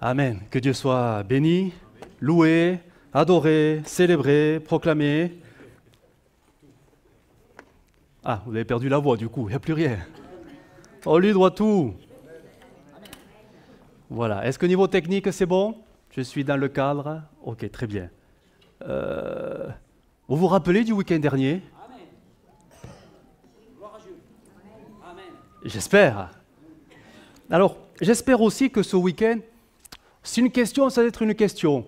Amen. Que Dieu soit béni, loué, adoré, célébré, proclamé. Ah, vous avez perdu la voix du coup, il n'y a plus rien. On lui doit tout. Voilà. Est-ce que niveau technique, c'est bon? Je suis dans le cadre. Ok, très bien. Vous vous rappelez du week-end dernier? J'espère. Alors, j'espère aussi que ce week-end, c'est une question, ça va être une question,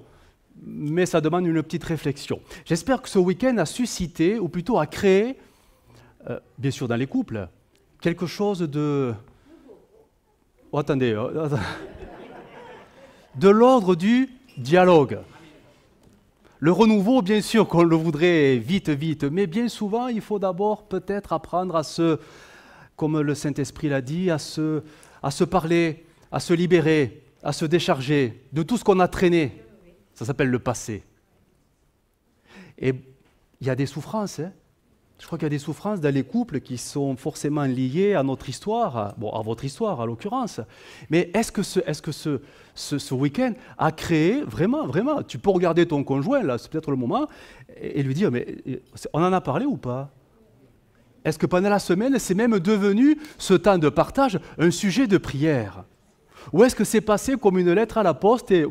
mais ça demande une petite réflexion. J'espère que ce week-end a suscité, ou plutôt a créé, bien sûr dans les couples, quelque chose de... Oh, attendez, de l'ordre du dialogue. Le renouveau, bien sûr qu'on le voudrait vite, mais bien souvent, il faut d'abord peut-être apprendre à se, comme le Saint-Esprit l'a dit, à se parler, à se libérer, à se décharger de tout ce qu'on a traîné. Ça s'appelle le passé. Et il y a des souffrances. Hein. Je crois qu'il y a des souffrances dans les couples qui sont forcément liées à notre histoire, bon, à votre histoire, à l'occurrence. Mais est-ce que ce week-end a créé, vraiment, tu peux regarder ton conjoint, là, c'est peut-être le moment, et lui dire, mais on en a parlé ou pas? Est-ce que pendant la semaine, c'est même devenu, ce temps de partage, un sujet de prière? Ou est-ce que c'est passé comme une lettre à la poste et...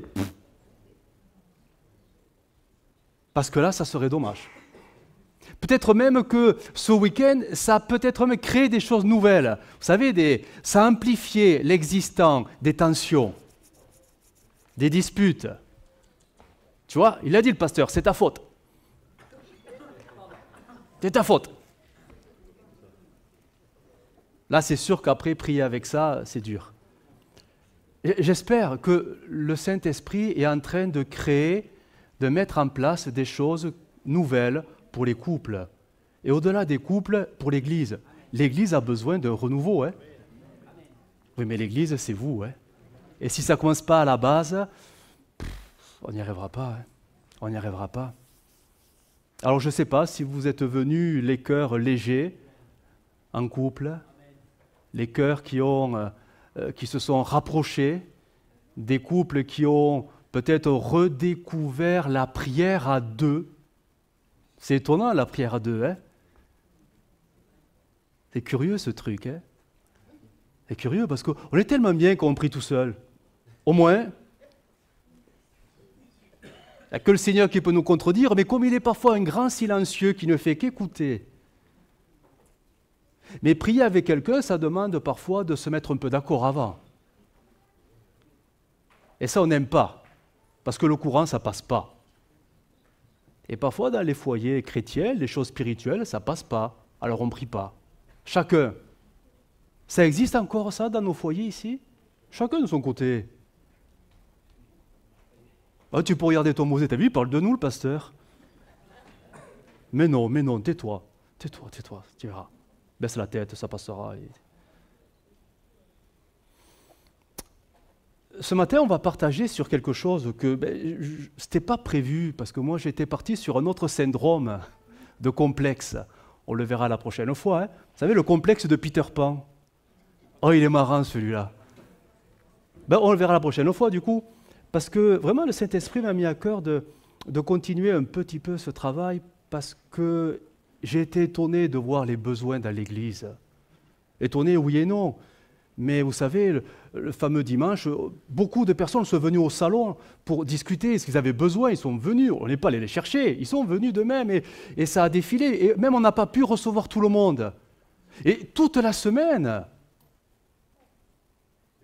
Parce que là, ça serait dommage. Peut-être même que ce week-end, ça a peut-être même créé des choses nouvelles. Vous savez, ça a amplifié l'existant des tensions, des disputes. Tu vois, il a dit le pasteur, c'est ta faute. C'est ta faute. Là, c'est sûr qu'après, prier avec ça, c'est dur. J'espère que le Saint-Esprit est en train de créer, de mettre en place des choses nouvelles pour les couples. Et au-delà des couples, pour l'Église. L'Église a besoin d'un renouveau. Hein. Oui, mais l'Église, c'est vous. Hein. Et si ça ne commence pas à la base, on n'y arrivera pas. Hein. On n'y arrivera pas. Alors, je ne sais pas si vous êtes venus les cœurs légers, en couple, les cœurs qui se sont rapprochés, des couples qui ont peut-être redécouvert la prière à deux. C'est étonnant, la prière à deux, hein? C'est curieux, ce truc, hein? C'est curieux, parce qu'on est tellement bien qu'on prie tout seul. Au moins, il n'y a que le Seigneur qui peut nous contredire, mais comme il est parfois un grand silencieux qui ne fait qu'écouter. Mais prier avec quelqu'un, ça demande parfois de se mettre un peu d'accord avant. Et ça, on n'aime pas, parce que le courant, ça ne passe pas. Et parfois, dans les foyers chrétiens, les choses spirituelles, ça ne passe pas. Alors on ne prie pas. Chacun. Ça existe encore, ça, dans nos foyers ici? Chacun de son côté. Ah, tu peux regarder ton Mosée, t'as vu, il parle de nous, le pasteur. Mais non, tais-toi. Tais-toi, tu verras. Baisse la tête, ça passera. Ce matin, on va partager sur quelque chose que ce n'était pas prévu, parce que moi, j'étais parti sur un autre syndrome de complexe. On le verra la prochaine fois. Hein. Vous savez, le complexe de Peter Pan. Oh, il est marrant, celui-là. On le verra la prochaine fois, du coup, parce que vraiment, le Saint-Esprit m'a mis à cœur de continuer un petit peu ce travail, parce que j'ai été étonné de voir les besoins dans l'Église. Étonné, oui et non. Mais vous savez, le fameux dimanche, beaucoup de personnes sont venues au salon pour discuter ce qu'ils avaient besoin. Ils sont venus, on n'est pas allé les chercher, ils sont venus d'eux-mêmes et ça a défilé. Et même on n'a pas pu recevoir tout le monde. Et toute la semaine,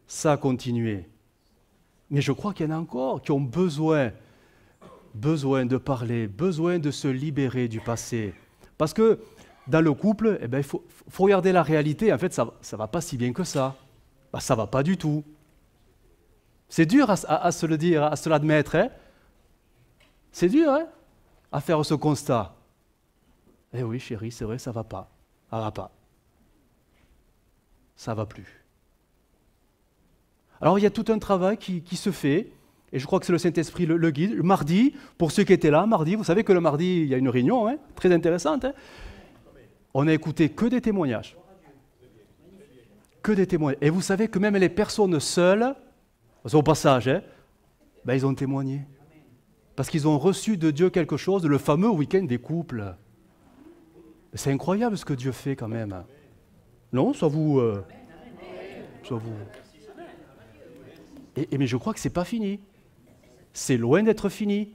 ça a continué. Mais je crois qu'il y en a encore qui ont besoin de parler, besoin de se libérer du passé. Parce que dans le couple, il faut regarder la réalité. En fait, ça ne va pas si bien que ça. Ça ne va pas du tout. C'est dur à se le dire, à se l'admettre. Hein? C'est dur à faire ce constat. Eh oui, chérie, c'est vrai, ça ne va pas. Ça ne va pas. Ça ne va plus. Alors, il y a tout un travail qui se fait, et je crois que c'est le Saint-Esprit le guide. Le mardi, pour ceux qui étaient là, mardi, vous savez que le mardi, il y a une réunion très intéressante. Hein? On n'a écouté que des témoignages. Que des témoignages. Et vous savez que même les personnes seules, au passage, Ben, ils ont témoigné. Parce qu'ils ont reçu de Dieu quelque chose, le fameux week-end des couples. C'est incroyable ce que Dieu fait quand même. Non, soit vous... Mais je crois que ce n'est pas fini. C'est loin d'être fini.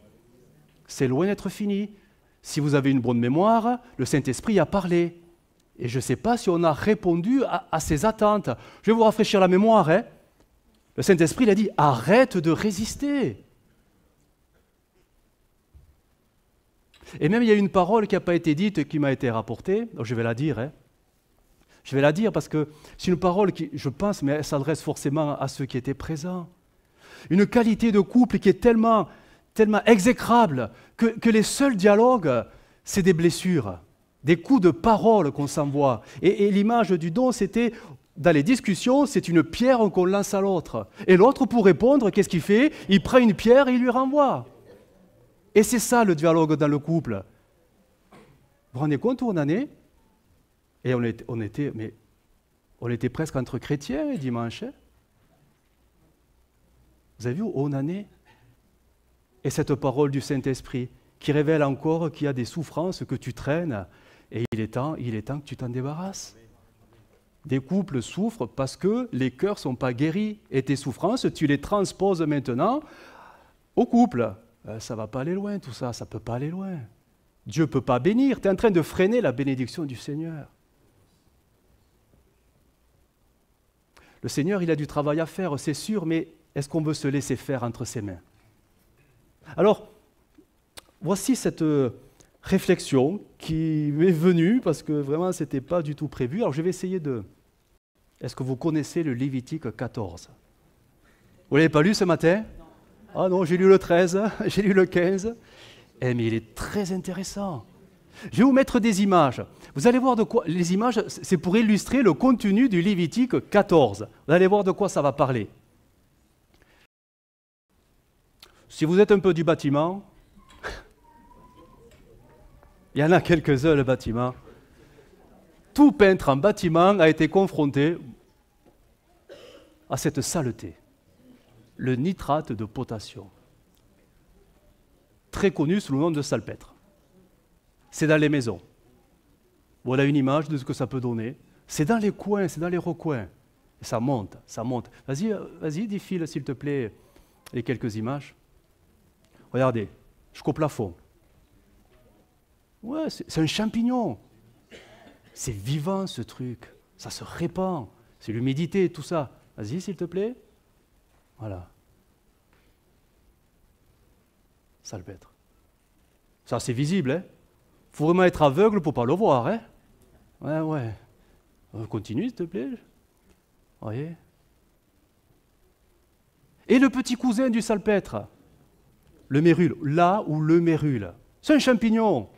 C'est loin d'être fini. Si vous avez une bonne mémoire, le Saint-Esprit a parlé. Et je ne sais pas si on a répondu à ces attentes. Je vais vous rafraîchir la mémoire. Hein. Le Saint-Esprit il a dit, arrête de résister. Et même il y a une parole qui n'a pas été dite, qui m'a été rapportée. Donc, je vais la dire. Hein. Je vais la dire parce que c'est une parole qui, je pense, mais elle s'adresse forcément à ceux qui étaient présents. Une qualité de couple qui est tellement exécrable que les seuls dialogues, c'est des blessures, des coups de parole qu'on s'envoie. Et l'image du don, c'était, dans les discussions, c'est une pierre qu'on lance à l'autre. Et l'autre, pour répondre, qu'est-ce qu'il fait? Il prend une pierre et il lui renvoie. Et c'est ça le dialogue dans le couple. Vous vous rendez compte où on en est? Et on était presque entre chrétiens dimanche. Hein. Vous avez vu où on en est? Et cette parole du Saint-Esprit qui révèle encore qu'il y a des souffrances que tu traînes et il est temps que tu t'en débarrasses. Des couples souffrent parce que les cœurs ne sont pas guéris. Et tes souffrances, tu les transposes maintenant au couple. Ça ne va pas aller loin tout ça, ça ne peut pas aller loin. Dieu ne peut pas bénir, tu es en train de freiner la bénédiction du Seigneur. Le Seigneur, il a du travail à faire, c'est sûr, mais est-ce qu'on veut se laisser faire entre ses mains? Alors, voici cette réflexion qui m'est venue, parce que vraiment, ce n'était pas du tout prévu. Alors, je vais essayer de... Est-ce que vous connaissez le Lévitique 14? Vous ne l'avez pas lu ce matin? Ah non, j'ai lu le 13, j'ai lu le 15. Eh, mais il est très intéressant. Je vais vous mettre des images. Vous allez voir de quoi... Les images, c'est pour illustrer le contenu du Lévitique 14. Vous allez voir de quoi ça va parler. Si vous êtes un peu du bâtiment, il y en a quelques-uns, le bâtiment. Tout peintre en bâtiment a été confronté à cette saleté, le nitrate de potassium, très connu sous le nom de salpêtre. C'est dans les maisons. Voilà une image de ce que ça peut donner. C'est dans les coins, c'est dans les recoins. Et ça monte, ça monte. Vas-y, défile s'il te plaît les quelques images. Regardez, jusqu'au plafond. Ouais, c'est un champignon. C'est vivant ce truc. Ça se répand. C'est l'humidité, tout ça. Vas-y, s'il te plaît. Voilà. Salpêtre. Ça, c'est visible, hein. Faut vraiment être aveugle pour ne pas le voir, hein. Ouais. Continue, s'il te plaît. Voyez. Et le petit cousin du salpêtre, le mérule, là où le mérule. C'est un champignon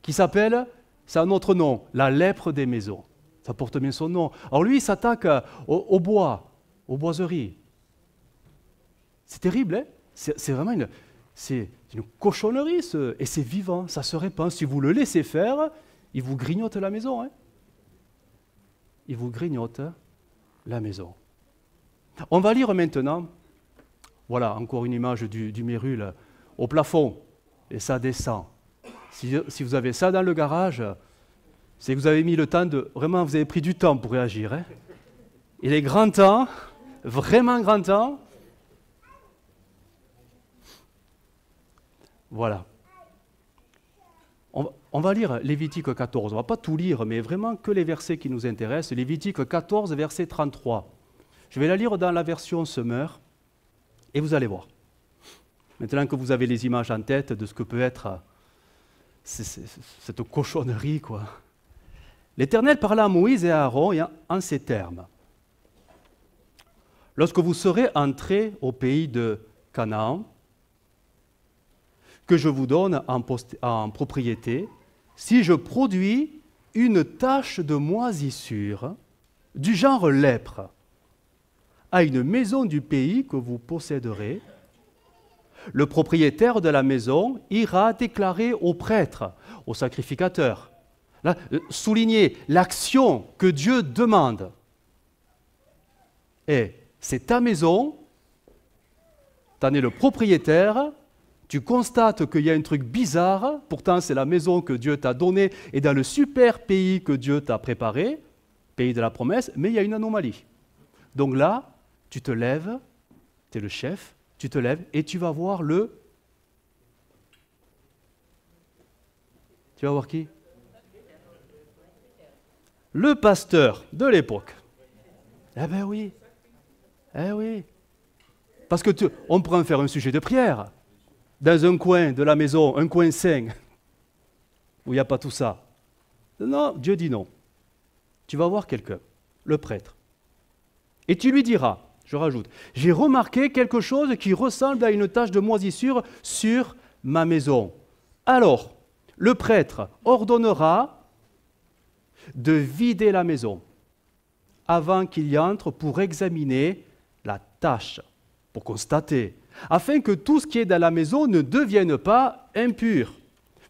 qui s'appelle, c'est un autre nom, la lèpre des maisons. Ça porte bien son nom. Alors lui, il s'attaque au bois, aux boiseries. C'est terrible, hein. C'est vraiment une cochonnerie, et c'est vivant, ça se répand. Si vous le laissez faire, il vous grignote la maison. Hein. Il vous grignote la maison. On va lire maintenant, voilà, encore une image du mérule au plafond, et ça descend. Si vous avez ça dans le garage, c'est que vous avez mis le temps de... Vraiment, vous avez pris du temps pour réagir. Hein. Il est grand temps, vraiment grand temps. Voilà. On va lire Lévitique 14. On ne va pas tout lire, mais vraiment que les versets qui nous intéressent. Lévitique 14, verset 33. Je vais la lire dans la version Semeur, et vous allez voir. Maintenant que vous avez les images en tête de ce que peut être cette cochonnerie, quoi. L'Éternel parla à Moïse et à Aaron en ces termes. Lorsque vous serez entrés au pays de Canaan, que je vous donne en propriété, si je produis une tache de moisissure du genre lèpre à une maison du pays que vous posséderez, le propriétaire de la maison ira déclarer au prêtre, au sacrificateur. Là, souligner l'action que Dieu demande. Et c'est ta maison, tu en es le propriétaire, tu constates qu'il y a un truc bizarre, pourtant c'est la maison que Dieu t'a donnée et dans le super pays que Dieu t'a préparé, pays de la promesse, mais il y a une anomalie. Donc là, tu te lèves, tu es le chef, tu te lèves et tu vas voir le... Tu vas voir qui? Le pasteur de l'époque. Eh ben oui. Eh oui. Parce que on pourrait en faire un sujet de prière. Dans un coin de la maison, un coin saint, où il n'y a pas tout ça. Non, Dieu dit non. Tu vas voir quelqu'un, le prêtre. Et tu lui diras, je rajoute, j'ai remarqué quelque chose qui ressemble à une tache de moisissure sur ma maison. Alors, le prêtre ordonnera de vider la maison avant qu'il y entre pour examiner la tache, pour constater, afin que tout ce qui est dans la maison ne devienne pas impur.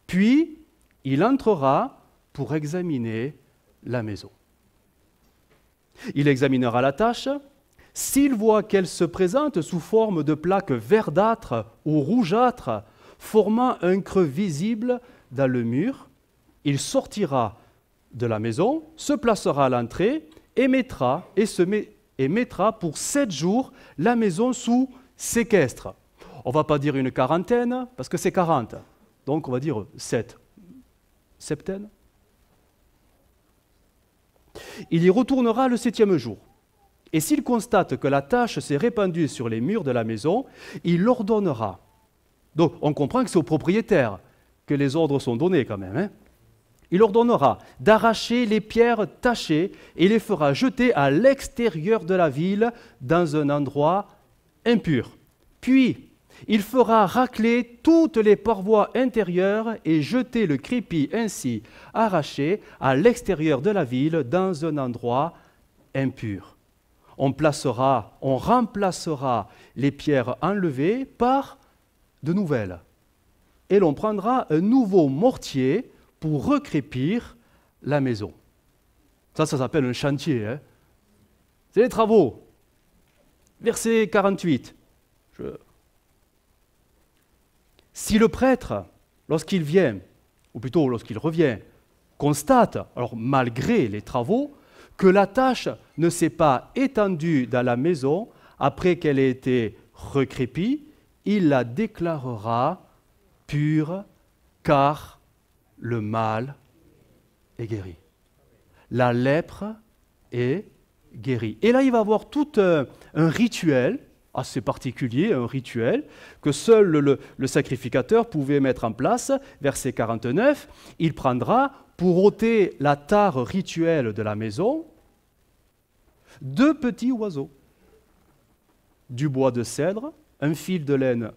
Puis, il entrera pour examiner la maison. Il examinera la tache. S'il voit qu'elle se présente sous forme de plaques verdâtres ou rougeâtres, formant un creux visible dans le mur, il sortira de la maison, se placera à l'entrée et mettra pour 7 jours la maison sous séquestre. On ne va pas dire une quarantaine, parce que c'est 40. Donc on va dire 7. Septaine. Il y retournera le 7e jour. Et s'il constate que la tache s'est répandue sur les murs de la maison, il l'ordonnera. Donc on comprend que c'est au propriétaire que les ordres sont donnés quand même. Il ordonnera d'arracher les pierres tachées et les fera jeter à l'extérieur de la ville dans un endroit impur. Puis, il fera racler toutes les parois intérieures et jeter le crépi ainsi arraché à l'extérieur de la ville dans un endroit impur. On remplacera les pierres enlevées par de nouvelles. Et l'on prendra un nouveau mortier pour recrépir la maison. Ça s'appelle un chantier. Hein. C'est les travaux. Verset 48. Si le prêtre, lorsqu'il vient, ou plutôt lorsqu'il revient, constate, alors malgré les travaux, que la tache ne s'est pas étendue dans la maison après qu'elle ait été recrépie, il la déclarera pure, car le mal est guéri. La lèpre est guérie. Et là, il va y avoir tout un rituel assez particulier, un rituel que seul le sacrificateur pouvait mettre en place. Verset 49, il prendra pour ôter la tare rituelle de la maison 2 petits oiseaux, du bois de cèdre, un fil de laine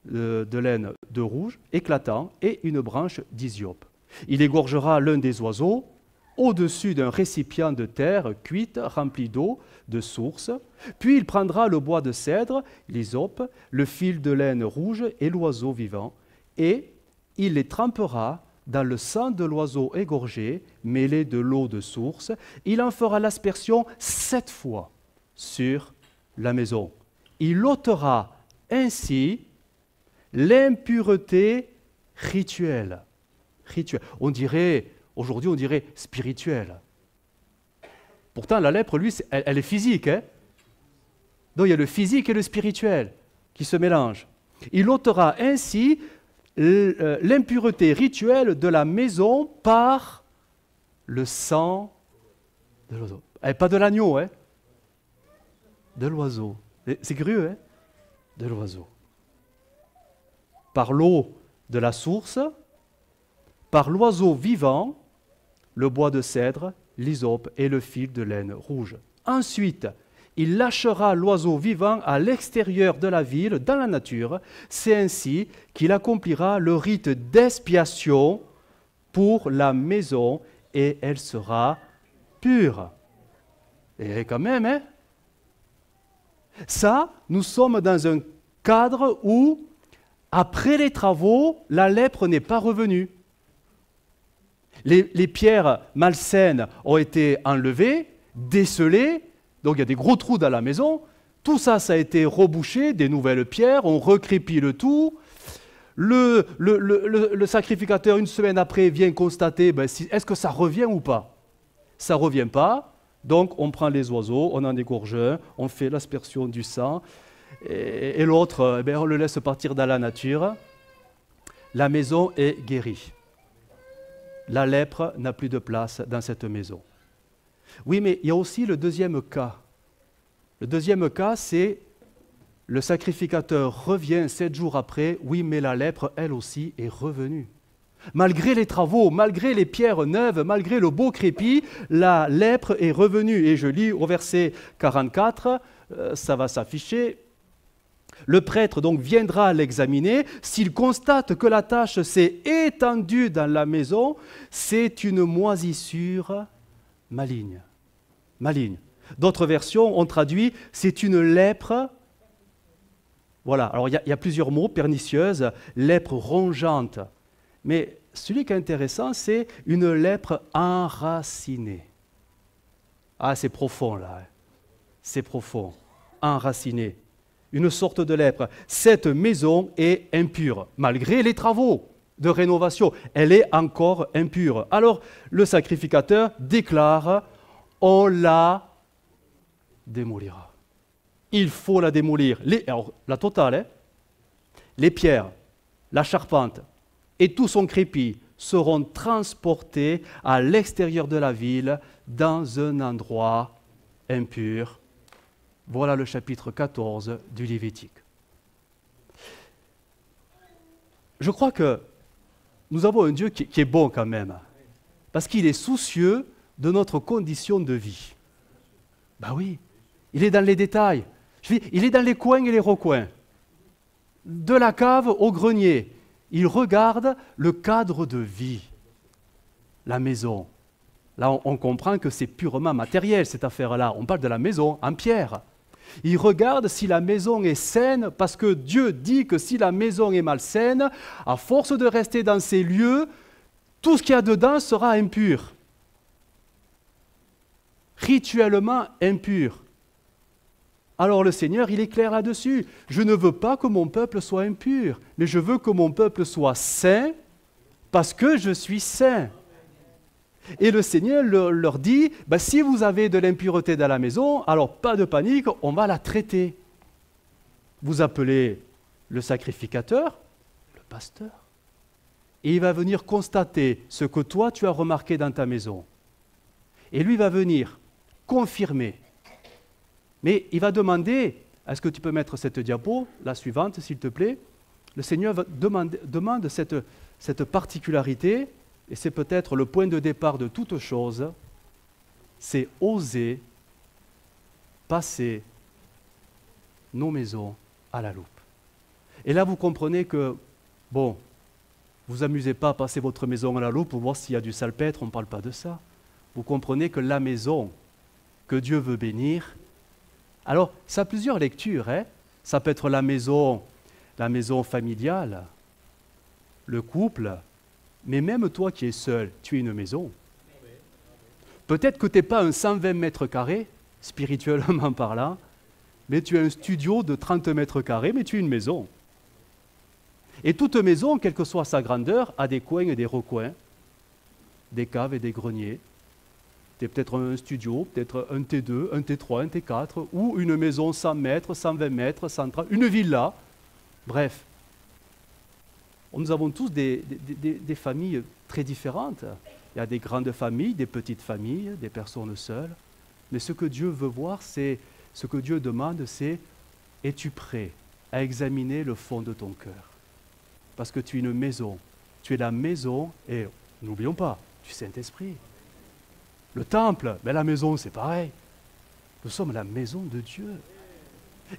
de rouge éclatant et une branche d'hysope. Il égorgera l'un des oiseaux au-dessus d'un récipient de terre cuite rempli d'eau de source, puis il prendra le bois de cèdre, l'hysope, le fil de laine rouge et l'oiseau vivant, et il les trempera dans le sang de l'oiseau égorgé, mêlé de l'eau de source. Il en fera l'aspersion 7 fois sur la maison. Il ôtera ainsi l'impureté rituelle. Aujourd'hui, on dirait spirituelle. Pourtant, la lèpre, lui, elle est physique. Hein. Donc, il y a le physique et le spirituel qui se mélangent. Il ôtera ainsi l'impureté rituelle de la maison par le sang de l'oiseau. Pas de l'agneau, hein. De l'oiseau. C'est curieux, hein. De l'oiseau. Par l'eau de la source, par l'oiseau vivant, le bois de cèdre, l'hysope et le fil de laine rouge. Ensuite, il lâchera l'oiseau vivant à l'extérieur de la ville, dans la nature. C'est ainsi qu'il accomplira le rite d'expiation pour la maison et elle sera pure. Et quand même, hein? Ça, nous sommes dans un cadre où, après les travaux, la lèpre n'est pas revenue. Les pierres malsaines ont été enlevées, décelées, donc il y a des gros trous dans la maison, Tout ça, ça a été rebouché, des nouvelles pierres, on recrépit le tout. Le sacrificateur, une semaine après, vient constater, est-ce que ça revient ou pas? Ça ne revient pas, donc on prend les oiseaux, on en égorge un, on fait l'aspersion du sang, et l'autre, on le laisse partir dans la nature. La maison est guérie. La lèpre n'a plus de place dans cette maison. Oui, mais il y a aussi le deuxième cas. Le deuxième cas, c'est le sacrificateur revient 7 jours après, oui, mais la lèpre, elle aussi, est revenue. Malgré les travaux, malgré les pierres neuves, malgré le beau crépi, la lèpre est revenue. Et je lis au verset 44, ça va s'afficher. Le prêtre donc viendra l'examiner. S'il constate que la tache s'est étendue dans la maison, c'est une moisissure maligne. Maligne. D'autres versions ont traduit c'est une lèpre. Voilà, alors il y a plusieurs mots, pernicieuse, lèpre rongeante. Mais celui qui est intéressant, c'est une lèpre enracinée. Ah, c'est profond là. C'est profond. Enracinée. Une sorte de lèpre. Cette maison est impure, malgré les travaux de rénovation. Elle est encore impure. Alors, le sacrificateur déclare, on la démolira. Il faut la démolir. Alors, la totale, hein, les pierres, la charpente et tout son crépi seront transportés à l'extérieur de la ville dans un endroit impur. Voilà le chapitre 14 du Lévitique. Je crois que nous avons un Dieu qui est bon quand même, parce qu'il est soucieux de notre condition de vie. Ben oui, il est dans les détails. Il est dans les coins et les recoins. De la cave au grenier, il regarde le cadre de vie, la maison. Là, on comprend que c'est purement matériel, cette affaire-là. On parle de la maison en pierre. Il regarde si la maison est saine, parce que Dieu dit que si la maison est malsaine, à force de rester dans ces lieux, tout ce qu'il y a dedans sera impur. Rituellement impur. Alors le Seigneur, il est clair là-dessus. Je ne veux pas que mon peuple soit impur, mais je veux que mon peuple soit saint, parce que je suis saint. Et le Seigneur leur dit, si vous avez de l'impureté dans la maison, alors pas de panique, on va la traiter. Vous appelez le sacrificateur, le pasteur, et il va venir constater ce que toi tu as remarqué dans ta maison. Et lui va venir confirmer. Mais il va demander, est-ce que tu peux mettre cette diapo, la suivante s'il te plaît? Le Seigneur demande cette particularité. Et c'est peut-être le point de départ de toute chose, c'est oser passer nos maisons à la loupe. Et là, vous comprenez que, vous amusez pas à passer votre maison à la loupe pour voir s'il y a du salpêtre, on ne parle pas de ça. Vous comprenez que la maison que Dieu veut bénir, alors ça a plusieurs lectures, hein. Ça peut être la maison familiale, le couple. Mais même toi qui es seul, tu es une maison. Peut-être que tu n'es pas un 120 mètres carrés, spirituellement parlant, mais tu es un studio de 30 mètres carrés, mais tu es une maison. Et toute maison, quelle que soit sa grandeur, a des coins et des recoins, des caves et des greniers. Tu es peut-être un studio, peut-être un T2, un T3, un T4, ou une maison 100 mètres, 120 mètres, 130, une villa. Bref. Nous avons tous des familles très différentes. Il y a des grandes familles, des petites familles, des personnes seules. Mais ce que Dieu veut voir, ce que Dieu demande, c'est « Es-tu prêt à examiner le fond de ton cœur ?» Parce que tu es une maison. Tu es la maison, et n'oublions pas, du Saint-Esprit. Le temple, la maison, c'est pareil. Nous sommes la maison de Dieu.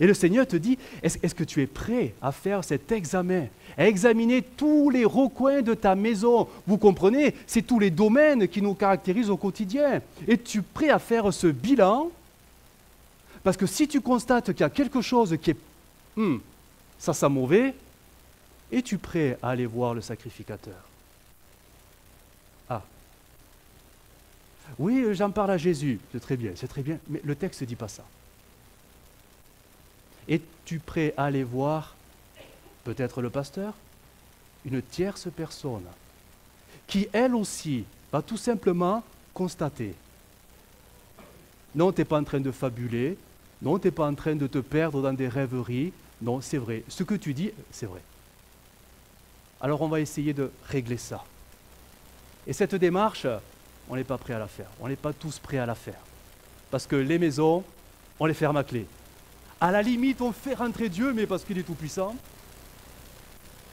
Et le Seigneur te dit, est-ce que tu es prêt à faire cet examen, à examiner tous les recoins de ta maison? Vous comprenez, c'est tous les domaines qui nous caractérisent au quotidien. Es-tu prêt à faire ce bilan? Parce que si tu constates qu'il y a quelque chose qui est, ça sent mauvais, es-tu prêt à aller voir le sacrificateur? Ah. Oui, j'en parle à Jésus. C'est très bien, mais le texte ne dit pas ça. Es-tu prêt à aller voir peut-être le pasteur, une tierce personne, qui elle aussi va tout simplement constater. Non, tu n'es pas en train de fabuler, non, tu n'es pas en train de te perdre dans des rêveries, non, c'est vrai, ce que tu dis, c'est vrai. Alors on va essayer de régler ça. Et cette démarche, on n'est pas prêt à la faire, on n'est pas tous prêts à la faire. Parce que les maisons, on les ferme à clé. À la limite, on fait rentrer Dieu, mais parce qu'il est tout puissant.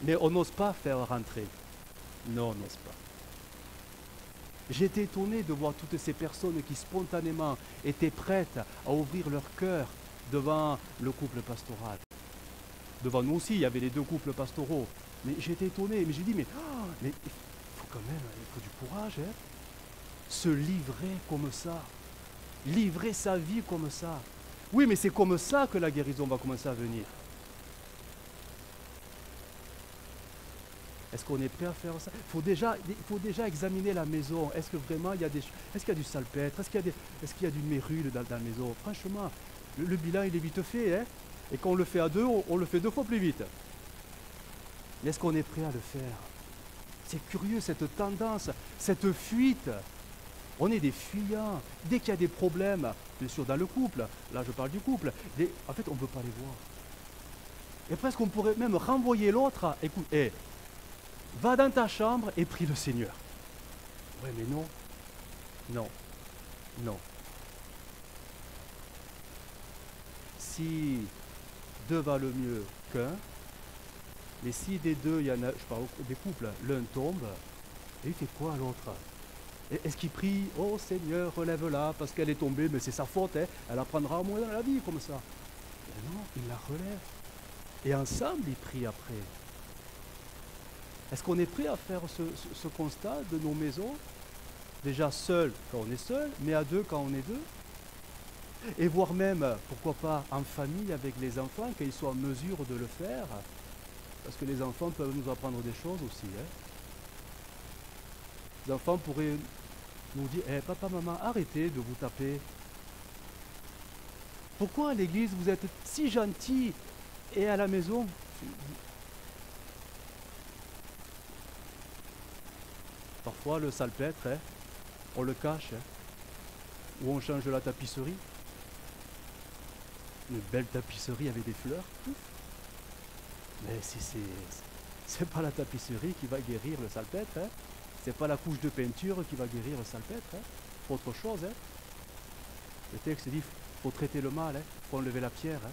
Mais on n'ose pas faire rentrer. Non, on n'ose pas. J'étais étonné de voir toutes ces personnes qui spontanément étaient prêtes à ouvrir leur cœur devant le couple pastoral. Devant nous aussi, il y avait les deux couples pastoraux. Mais j'étais étonné, mais j'ai dit, mais il faut quand même, il faut du courage, hein. Se livrer comme ça. Livrer sa vie comme ça. Oui, mais c'est comme ça que la guérison va commencer à venir. Est-ce qu'on est prêt à faire ça? Il faut déjà examiner la maison. Est-ce que vraiment est-ce qu'il y a du salpêtre? Est-ce qu'il y a du mérule dans la maison? Franchement, le bilan il est vite fait, hein? Et quand on le fait à deux, on le fait 2 fois plus vite. Mais est-ce qu'on est prêt à le faire? C'est curieux cette tendance, cette fuite. On est des fuyants. Dès qu'il y a des problèmes, bien sûr dans le couple, là je parle du couple, en fait on ne veut pas les voir. Et presque on pourrait même renvoyer l'autre à, écoute, va dans ta chambre et prie le Seigneur. Oui, mais non. Non. Non. Si deux valent mieux qu'un, mais si des deux, il y en a, je parle des couples, l'un tombe, et il fait quoi l'autre? Est-ce qu'il prie, oh Seigneur, relève-la, parce qu'elle est tombée, mais c'est sa faute, hein, elle apprendra au moins dans la vie comme ça. Mais non, il la relève. Et ensemble, ils prient après. Est-ce qu'on est prêt à faire ce constat de nos maisons? Déjà seul quand on est seul, mais à deux quand on est deux. Et voire même, pourquoi pas, en famille avec les enfants, qu'ils soient en mesure de le faire. Parce que les enfants peuvent nous apprendre des choses aussi. Hein. Les enfants pourraient nous dire, papa, maman, arrêtez de vous taper. Pourquoi à l'église vous êtes si gentils et à la maison parfois le salpêtre, hein, on le cache, hein, ou on change la tapisserie. Une belle tapisserie avec des fleurs. Mais si c'est pas la tapisserie qui va guérir le salpêtre, hein. C'est pas la couche de peinture qui va guérir le salpêtre, hein. Faut autre chose. Hein. Le texte dit faut traiter le mal, hein. Faut enlever la pierre. Hein.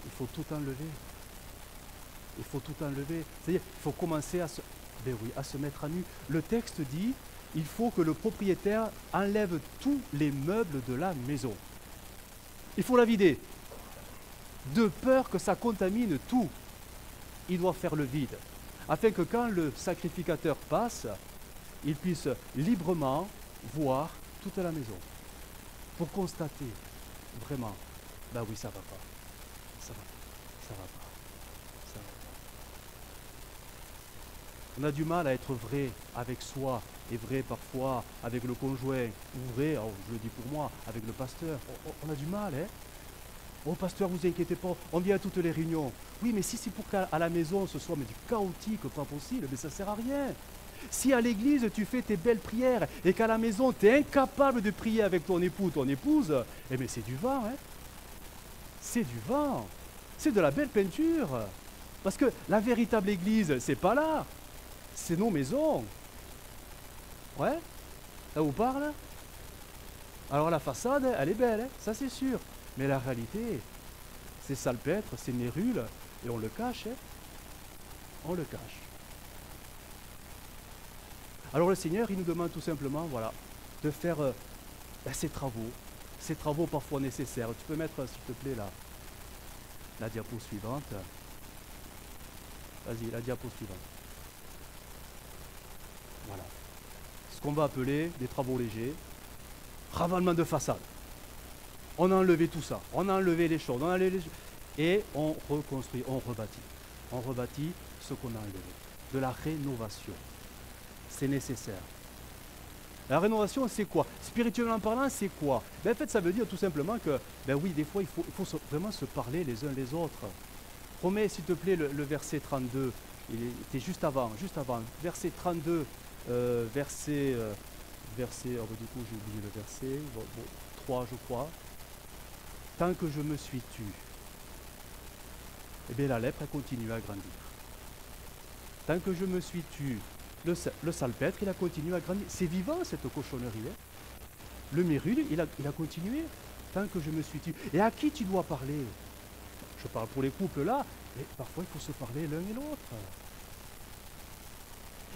Il faut tout enlever. Il faut tout enlever. C'est-à-dire il faut commencer à se mettre à nu. Le texte dit il faut que le propriétaire enlève tous les meubles de la maison. Il faut la vider. De peur que ça contamine tout. Il doit faire le vide. Afin que quand le sacrificateur passe, il puisse librement voir toute la maison. Pour constater vraiment, ben oui, ça va pas. Ça va pas. Ça va pas. Ça va pas. On a du mal à être vrai avec soi et vrai parfois avec le conjoint ou vrai, alors je le dis pour moi, avec le pasteur. On a du mal, hein. Oh pasteur, vous inquiétez pas, on vient à toutes les réunions. Oui, mais si c'est pour qu'à la maison ce soit mais du chaotique, pas possible, mais ça sert à rien. Si à l'église tu fais tes belles prières et qu'à la maison tu es incapable de prier avec ton époux, ton épouse, eh bien c'est du vent, hein. C'est du vent. C'est de la belle peinture. Parce que la véritable église, c'est pas là. C'est nos maisons. Ouais? Ça vous parle? Alors la façade, elle est belle, hein, ça c'est sûr. Mais la réalité, c'est salpêtre, c'est mérule, et on le cache, hein. On le cache. Alors le Seigneur, il nous demande tout simplement, voilà, de faire ces travaux parfois nécessaires. Tu peux mettre, s'il te plaît, la diapo suivante. Vas-y, la diapo suivante. Voilà. Ce qu'on va appeler des travaux légers, ravalement de façade. On a enlevé tout ça, on a enlevé les choses, et on reconstruit, on rebâtit. On rebâtit ce qu'on a enlevé. De la rénovation. C'est nécessaire. La rénovation, c'est quoi? Spirituellement parlant, c'est quoi? En fait, ça veut dire tout simplement que, oui, des fois, il faut vraiment se parler les uns les autres. Remets, s'il te plaît, le verset 32. Il était juste avant. Verset 32, verset, du coup, j'ai oublié le verset, 3, je crois. Tant que je me suis tu, eh bien, la lèpre a continué à grandir. Tant que je me suis tu, le salpêtre, il a continué à grandir. C'est vivant, cette cochonnerie. Hein. Le mérule, il a continué. Tant que je me suis tu. Et à qui tu dois parler? Je parle pour les couples là, mais parfois il faut se parler l'un et l'autre.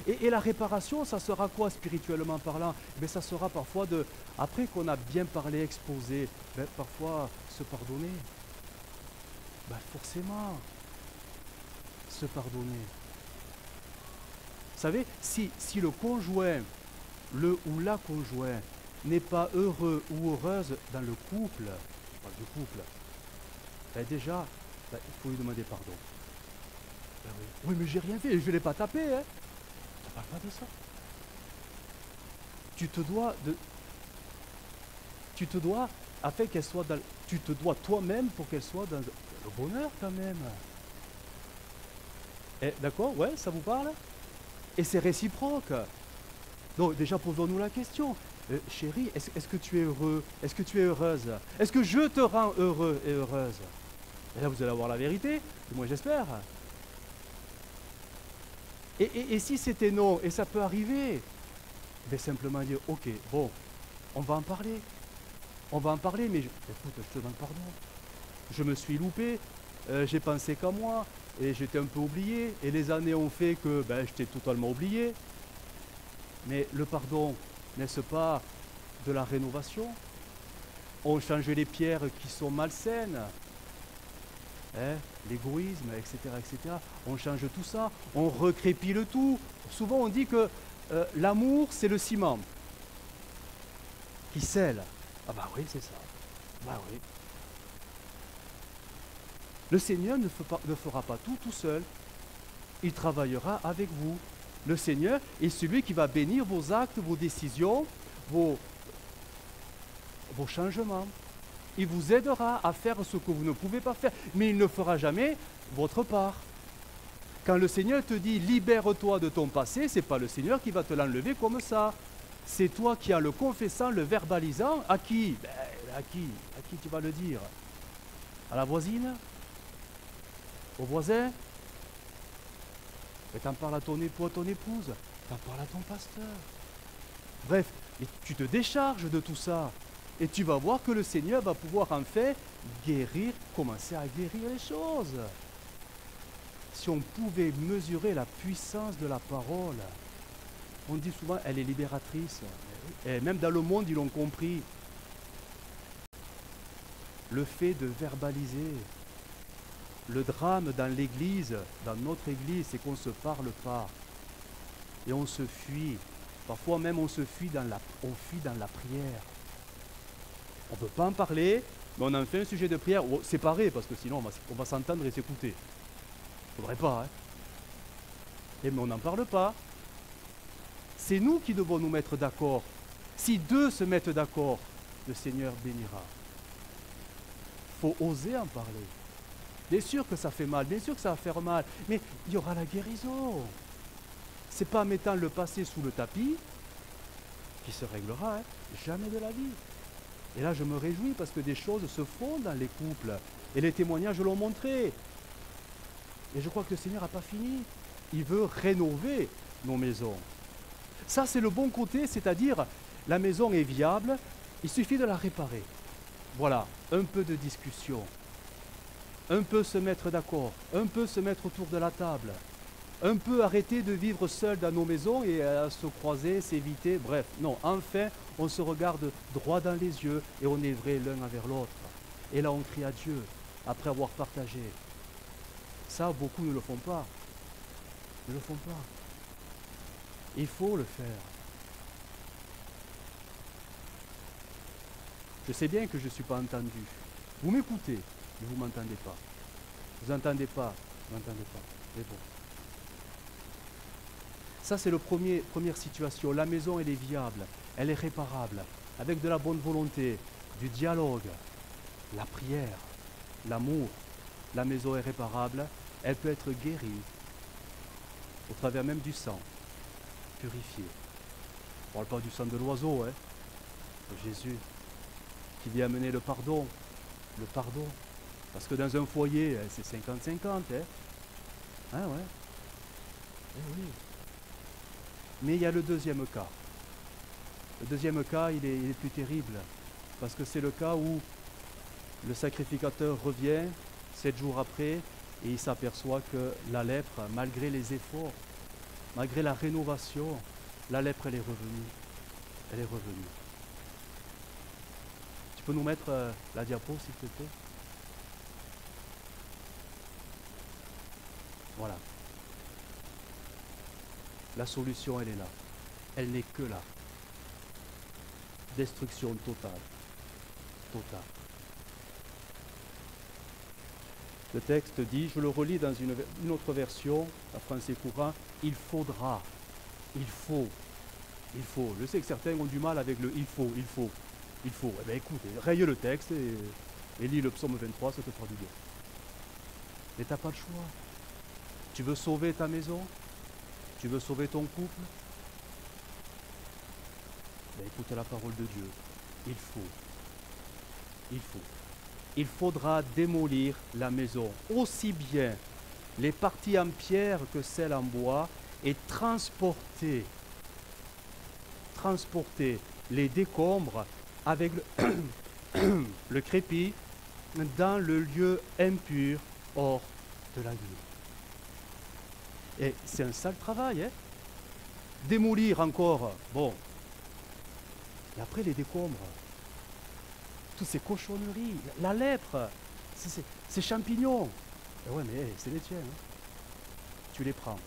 Et la réparation, ça sera quoi spirituellement parlant? Ça sera parfois après qu'on a bien parlé, exposé, parfois se pardonner. Forcément, se pardonner. Vous savez, si le conjoint, le ou la conjoint, n'est pas heureux ou heureuse dans le couple, je parle du couple, déjà, il faut lui demander pardon. Oui, mais j'ai rien fait, je ne l'ai pas tapé, hein. Ça ne parle pas de ça. Tu te dois, afin qu'elle soit dans, tu te dois toi-même pour qu'elle soit dans le bonheur quand même. D'accord, ouais, ça vous parle? Et c'est réciproque. Donc déjà posons-nous la question. Chérie, est-ce que tu es heureux? Est-ce que tu es heureuse? Est-ce que je te rends heureux et heureuse? Et là, vous allez avoir la vérité, du moins j'espère. Et si c'était non, et ça peut arriver, simplement dire, ok, bon, on va en parler. On va en parler, mais écoute, je te demande pardon. Je me suis loupé, j'ai pensé qu'à moi, et j'étais un peu oublié, et les années ont fait que je t'ai totalement oublié. Mais le pardon, n'est-ce pas de la rénovation? On change les pierres qui sont malsaines, l'égoïsme, etc., etc. On change tout ça, on recrépit le tout. Souvent on dit que l'amour c'est le ciment qui scelle. Ah bah oui, c'est ça. Bah oui. Le Seigneur ne fera pas tout seul. Il travaillera avec vous. Le Seigneur est celui qui va bénir vos actes, vos décisions, vos changements. Il vous aidera à faire ce que vous ne pouvez pas faire, mais il ne fera jamais votre part. Quand le Seigneur te dit « libère-toi de ton passé », ce n'est pas le Seigneur qui va te l'enlever comme ça. C'est toi qui, en le confessant, le verbalisant, à qui? À qui tu vas le dire? À la voisine? Au voisin? Et t'en parles à ton époux, à ton épouse, t'en parles à ton pasteur. Bref, et tu te décharges de tout ça. Et tu vas voir que le Seigneur va pouvoir en fait commencer à guérir les choses. Si on pouvait mesurer la puissance de la parole, on dit souvent elle est libératrice. Et même dans le monde, ils l'ont compris. Le fait de verbaliser. Le drame dans l'église, dans notre église, c'est qu'on ne se parle pas. Et on se fuit. Parfois même on se fuit on fuit dans la prière. On ne peut pas en parler, mais on en fait un sujet de prière séparé, parce que sinon on va s'entendre et s'écouter. Il ne faudrait pas, hein. Mais on n'en parle pas. C'est nous qui devons nous mettre d'accord. Si deux se mettent d'accord, le Seigneur bénira. Il faut oser en parler. Bien sûr que ça fait mal, bien sûr que ça va faire mal, mais il y aura la guérison. Ce n'est pas en mettant le passé sous le tapis qui se réglera, hein. Jamais de la vie. Et là, je me réjouis parce que des choses se font dans les couples. Et les témoignages l'ont montré. Et je crois que le Seigneur n'a pas fini. Il veut rénover nos maisons. Ça, c'est le bon côté, c'est-à-dire la maison est viable, il suffit de la réparer. Voilà, un peu de discussion. Un peu se mettre d'accord, un peu se mettre autour de la table, un peu arrêter de vivre seul dans nos maisons et à se croiser, s'éviter, bref. Non, enfin, on se regarde droit dans les yeux et on est vrai l'un envers l'autre. Et là, on crie à Dieu, après avoir partagé. Ça, beaucoup ne le font pas. Ne le font pas. Il faut le faire. Je sais bien que je ne suis pas entendu. Vous m'écoutez, mais vous ne m'entendez pas. Vous n'entendez pas, vous n'entendez pas. C'est bon. Ça, c'est la première situation. La maison, elle est viable, elle est réparable, avec de la bonne volonté, du dialogue, la prière, l'amour. La maison est réparable, elle peut être guérie au travers même du sang, purifié. On ne parle pas du sang de l'oiseau, de Jésus, qui vient amener le pardon. Le pardon. Parce que dans un foyer, c'est 50-50. Ah ouais. Eh oui. Mais il y a le deuxième cas. Le deuxième cas, il est plus terrible. Parce que c'est le cas où le sacrificateur revient 7 jours après et il s'aperçoit que la lèpre, malgré les efforts, malgré la rénovation, la lèpre, elle est revenue. Elle est revenue. Tu peux nous mettre la diapo, s'il te plaît? Voilà. La solution, elle est là. Elle n'est que là. Destruction totale. Totale. Le texte dit, je le relis dans une autre version, la français courant, il faudra, il faut, il faut. Je sais que certains ont du mal avec le il faut, il faut, il faut. Eh bien écoute, raye le texte et lis le psaume 23, ça te fera du bien. Mais tu n'as pas le choix. Tu veux sauver ta maison? Tu veux sauver ton couple? Ben, écoute la parole de Dieu. Il faut. Il faut. Il faudra démolir la maison, aussi bien les parties en pierre que celles en bois, et transporter les décombres avec le crépi dans le lieu impur hors de la ville. Et c'est un sale travail, Démolir encore, bon. Et après les décombres, toutes ces cochonneries, la lèpre, ces champignons. Et ouais, mais c'est les tiens. Tu les prends.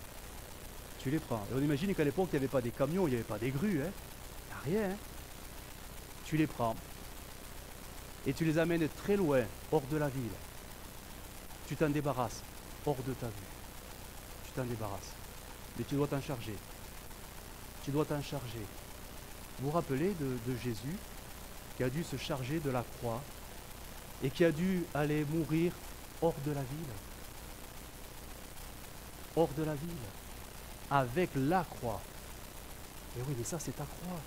Tu les prends. Et on imagine qu'à l'époque, il n'y avait pas des camions, il n'y avait pas des grues. Il n'y a rien. Tu les prends. Et tu les amènes très loin, hors de la ville. Tu t'en débarrasses, hors de ta vue. Tu t'en débarrasses. Mais tu dois t'en charger. Tu dois t'en charger. Vous vous rappelez de Jésus qui a dû se charger de la croix et qui a dû aller mourir hors de la ville. Hors de la ville. Avec la croix. Et oui, mais ça, c'est ta croix.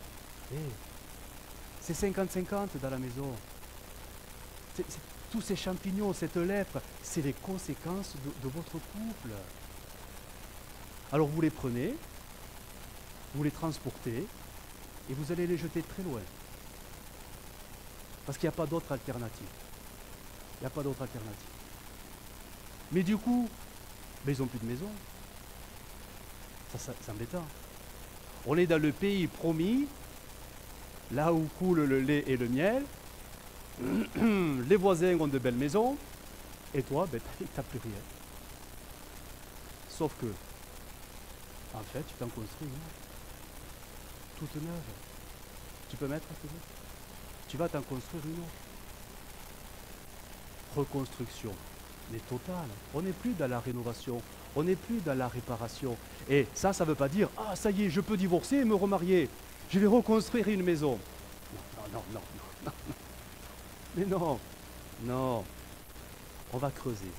C'est 50-50 dans la maison. Tous ces champignons, cette lèpre, c'est les conséquences de votre couple. Alors vous les prenez, vous les transportez, et vous allez les jeter très loin. Parce qu'il n'y a pas d'autre alternative. Il n'y a pas d'autre alternative. Mais du coup, ils n'ont plus de maison. Ça, c'est embêtant. On est dans le pays promis, là où coule le lait et le miel. Les voisins ont de belles maisons. Et toi, tu n'as plus rien. Sauf que, en fait, tu t'en construis une toute neuve. Tu peux mettre à côté. Tu vas t'en construire une autre. Reconstruction, mais totale. On n'est plus dans la rénovation, on n'est plus dans la réparation. Et ça ne veut pas dire, ah ça y est, je peux divorcer et me remarier. Je vais reconstruire une maison. Non. Mais non. On va creuser.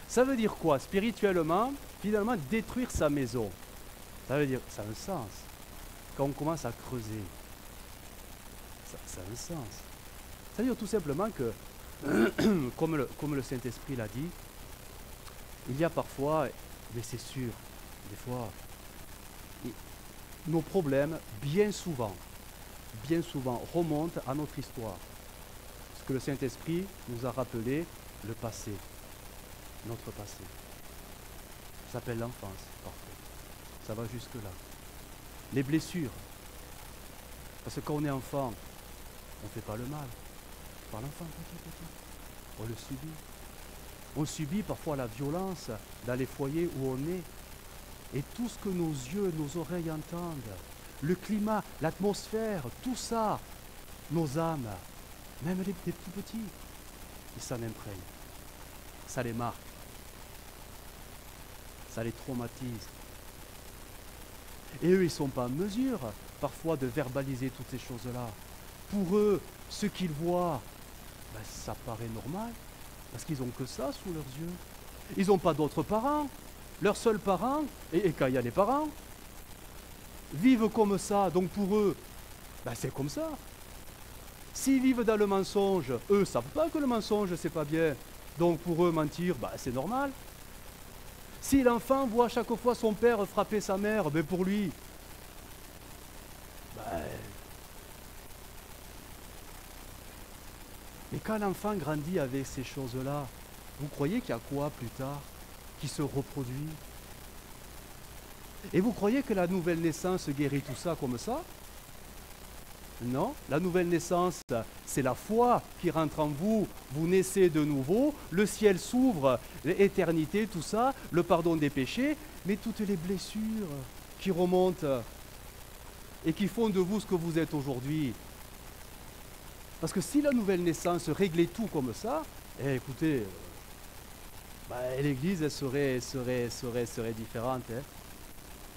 Ça veut dire quoi? Spirituellement, finalement, détruire sa maison. Ça veut dire, ça a un sens. Quand on commence à creuser, ça a un sens. Ça veut dire tout simplement que, comme le Saint-Esprit l'a dit, il y a parfois, mais c'est sûr, des fois, nos problèmes, bien souvent, remontent à notre histoire. Ce que le Saint-Esprit nous a rappelé, le passé, notre passé. Ça s'appelle l'enfance, parfois. Ça va jusque-là. Les blessures. Parce que quand on est enfant, on ne fait pas le mal. Par l'enfant, petit. On le subit. On subit parfois la violence dans les foyers où on est. Et tout ce que nos yeux, nos oreilles entendent, le climat, l'atmosphère, tout ça, nos âmes, même les tout petits, ils s'en imprègnent. Ça les marque. Ça les traumatise. Et eux, ils ne sont pas en mesure, parfois, de verbaliser toutes ces choses-là. Pour eux, ce qu'ils voient, ben, ça paraît normal, parce qu'ils n'ont que ça sous leurs yeux. Ils n'ont pas d'autres parents. Leurs seuls parents, et quand il y a les parents, vivent comme ça. Donc pour eux, ben, c'est comme ça. S'ils vivent dans le mensonge, eux ne savent pas que le mensonge, c'est pas bien. Donc pour eux, mentir, ben, c'est normal. Si l'enfant voit chaque fois son père frapper sa mère, ben pour lui, ben... Mais quand l'enfant grandit avec ces choses-là, vous croyez qu'il y a quoi plus tard qui se reproduit? Et vous croyez que la nouvelle naissance guérit tout ça comme ça? Non, la nouvelle naissance, c'est la foi qui rentre en vous, vous naissez de nouveau, le ciel s'ouvre, l'éternité, tout ça, le pardon des péchés, mais toutes les blessures qui remontent et qui font de vous ce que vous êtes aujourd'hui. Parce que si la nouvelle naissance réglait tout comme ça, écoutez, l'Église elle serait différente. Hein.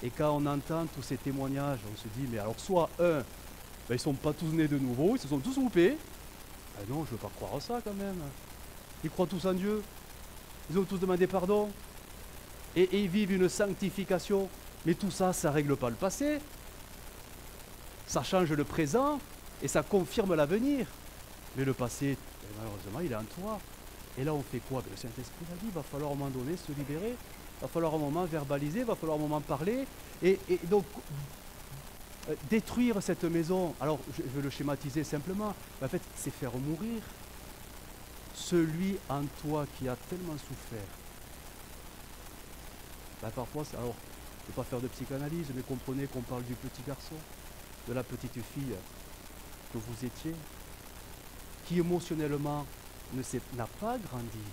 Et quand on entend tous ces témoignages, on se dit, mais alors soit ils ne sont pas tous nés de nouveau, ils se sont tous loupés. Non, je ne veux pas croire à ça quand même. Ils croient tous en Dieu. Ils ont tous demandé pardon. Et ils vivent une sanctification. Mais tout ça, ça ne règle pas le passé. Ça change le présent et ça confirme l'avenir. Mais le passé, malheureusement, il est en toi. Et là, on fait quoi? Le Saint-Esprit a dit, il va falloir à un moment donné se libérer. Il va falloir un moment verbaliser, il va falloir un moment parler. Et donc, détruire cette maison, alors je vais le schématiser simplement, en fait c'est faire mourir celui en toi qui a tellement souffert. Parfois, alors je ne vais pas faire de psychanalyse, mais comprenez qu'on parle du petit garçon, de la petite fille que vous étiez, qui émotionnellement n'a pas grandi,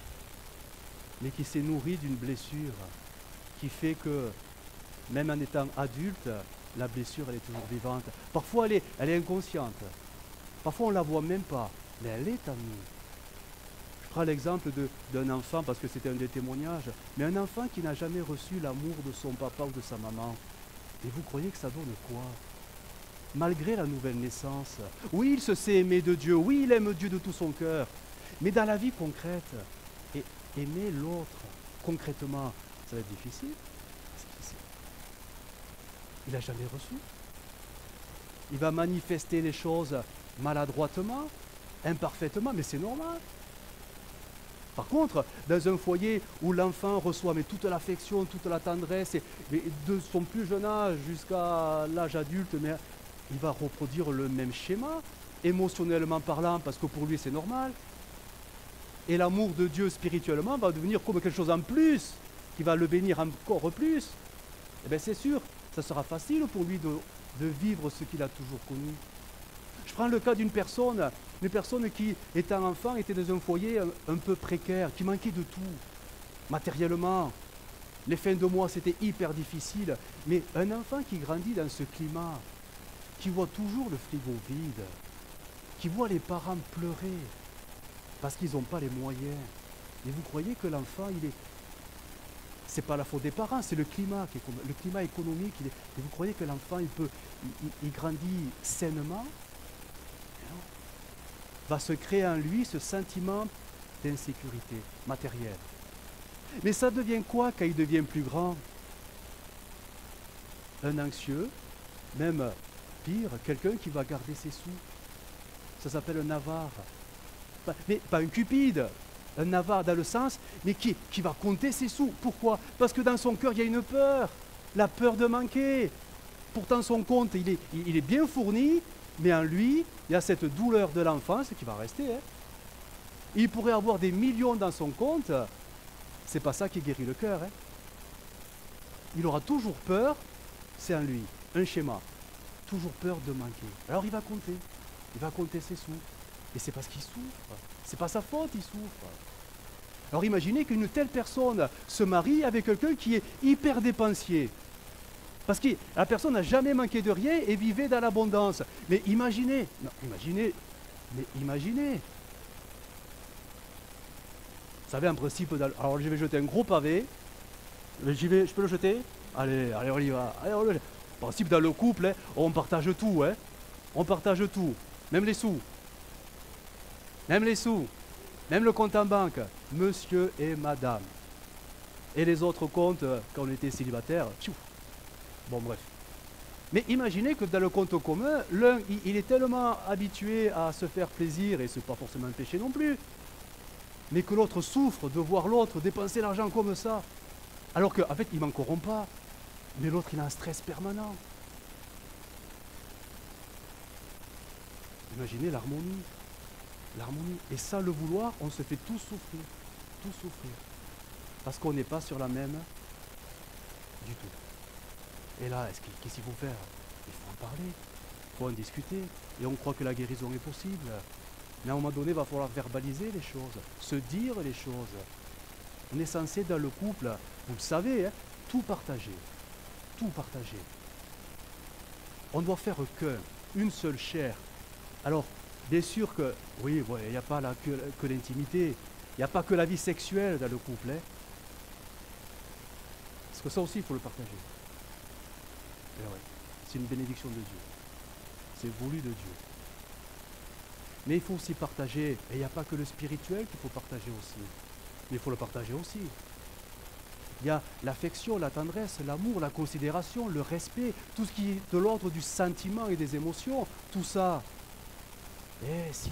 mais qui s'est nourri d'une blessure, qui fait que même en étant adulte, la blessure, elle est toujours vivante. Parfois, elle est inconsciente. Parfois, on ne la voit même pas. Mais elle est en nous. Je prends l'exemple d'un enfant, parce que c'était un des témoignages, mais un enfant qui n'a jamais reçu l'amour de son papa ou de sa maman. Et vous croyez que ça donne quoi? Malgré la nouvelle naissance. Oui, il se sait aimer de Dieu. Oui, il aime Dieu de tout son cœur. Mais dans la vie concrète, aimer l'autre, concrètement, ça va être difficile. Il n'a jamais reçu. Il va manifester les choses maladroitement, imparfaitement, mais c'est normal. Par contre, dans un foyer où l'enfant reçoit toute l'affection, toute la tendresse, et de son plus jeune âge jusqu'à l'âge adulte, mais il va reproduire le même schéma, émotionnellement parlant, parce que pour lui c'est normal. Et l'amour de Dieu spirituellement va devenir comme quelque chose en plus, qui va le bénir encore plus. Eh bien c'est sûr, ça sera facile pour lui de vivre ce qu'il a toujours connu. Je prends le cas d'une personne qui, étant enfant, était dans un foyer un peu précaire, qui manquait de tout, matériellement. Les fins de mois, c'était hyper difficile. Mais un enfant qui grandit dans ce climat, qui voit toujours le frigo vide, qui voit les parents pleurer parce qu'ils n'ont pas les moyens. Et vous croyez que l'enfant, c'est pas la faute des parents, c'est le climat le climat économique. Et vous croyez que l'enfant, il grandit sainement? Non. Va se créer en lui ce sentiment d'insécurité matérielle. Mais ça devient quoi quand il devient plus grand? Un anxieux, même pire, quelqu'un qui va garder ses sous. Ça s'appelle un avare. Mais pas un cupide, un avare dans le sens, mais qui va compter ses sous. Pourquoi? Parce que dans son cœur, il y a une peur, la peur de manquer. Pourtant, son compte, il est bien fourni, mais en lui, il y a cette douleur de l'enfance qui va rester. Hein. Il pourrait avoir des millions dans son compte, c'est pas ça qui guérit le cœur. Hein. Il aura toujours peur, c'est en lui, un schéma. Toujours peur de manquer. Alors il va compter ses sous. Et c'est parce qu'il souffre. C'est pas sa faute, il souffre. Alors imaginez qu'une telle personne se marie avec quelqu'un qui est hyper dépensier. Parce que la personne n'a jamais manqué de rien et vivait dans l'abondance. Mais imaginez. Vous savez, en principe, alors je vais jeter un gros pavé. Je peux le jeter? Allez, on y va. Allez, En principe, dans le couple, hein, on partage tout. Hein. On partage tout. Même les sous. Même les sous. Même le compte en banque. Monsieur et madame. Et les autres comptes, quand on était célibataire, tchou. Bon, bref. Mais imaginez que dans le compte commun, l'un, il est tellement habitué à se faire plaisir, et ce n'est pas forcément un péché non plus, mais que l'autre souffre de voir l'autre dépenser l'argent comme ça. Alors qu'en fait, il ne m'en corrompt pas, mais l'autre, il a un stress permanent. Imaginez l'harmonie. L'harmonie. Et sans le vouloir, on se fait tout souffrir. Tout souffrir. Parce qu'on n'est pas sur la même du tout. Et là, qu'est-ce qu'il faut faire? Il faut en parler, il faut en discuter. Et on croit que la guérison est possible. Mais à un moment donné, il va falloir verbaliser les choses, se dire les choses. On est censé, dans le couple, vous le savez, hein, tout partager. Tout partager. On doit faire qu'un, une seule chair. Alors, bien sûr que, oui, il n'y a pas là que l'intimité, il n'y a pas que la vie sexuelle dans le couple. Hein. Parce que ça aussi, il faut le partager. Et ouais, c'est une bénédiction de Dieu. C'est voulu de Dieu. Mais il faut aussi partager, et il n'y a pas que le spirituel qu'il faut partager aussi. Mais il faut le partager aussi. Il y a l'affection, la tendresse, l'amour, la considération, le respect, tout ce qui est de l'ordre du sentiment et des émotions, tout ça. Et si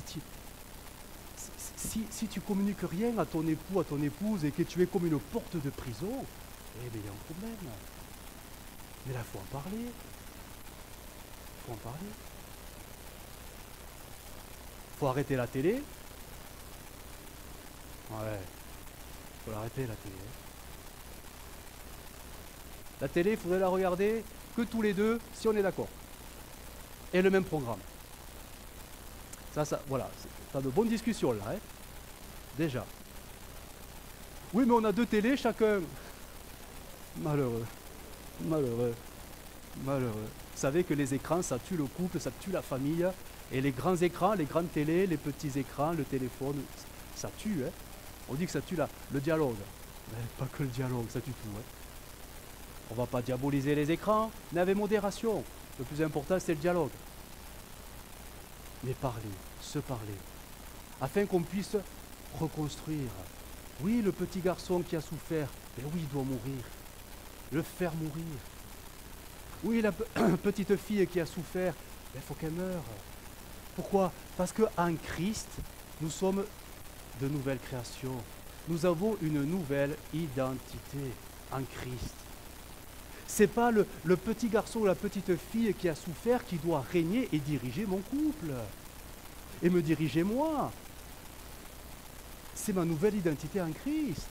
tu communiques rien à ton époux, à ton épouse, et que tu es comme une porte de prison, eh bien il y a un problème. Mais là, il faut en parler. Il faut en parler. Il faut arrêter la télé. Ouais, il faut l'arrêter la télé. La télé, il faudrait la regarder que tous les deux, si on est d'accord. Et le même programme. Ça, voilà, t'as de bonnes discussions là, hein. Déjà. Oui, mais on a deux télés chacun. Malheureux. Malheureux. Malheureux. Vous savez que les écrans, ça tue le couple, ça tue la famille. Et les grands écrans, les grandes télés, les petits écrans, le téléphone, ça tue. Hein. On dit que ça tue le dialogue. Mais pas que le dialogue, ça tue tout. Hein. On ne va pas diaboliser les écrans, mais avec modération. Le plus important, c'est le dialogue. Mais parler, se parler, afin qu'on puisse reconstruire. Oui, le petit garçon qui a souffert, mais oui, il doit mourir. Le faire mourir. Oui, la petite fille qui a souffert, il faut qu'elle meure. Pourquoi? Parce qu'en Christ, nous sommes de nouvelles créations. Nous avons une nouvelle identité en Christ. Ce n'est pas le petit garçon ou la petite fille qui a souffert qui doit régner et diriger mon couple. Et me diriger moi. C'est ma nouvelle identité en Christ.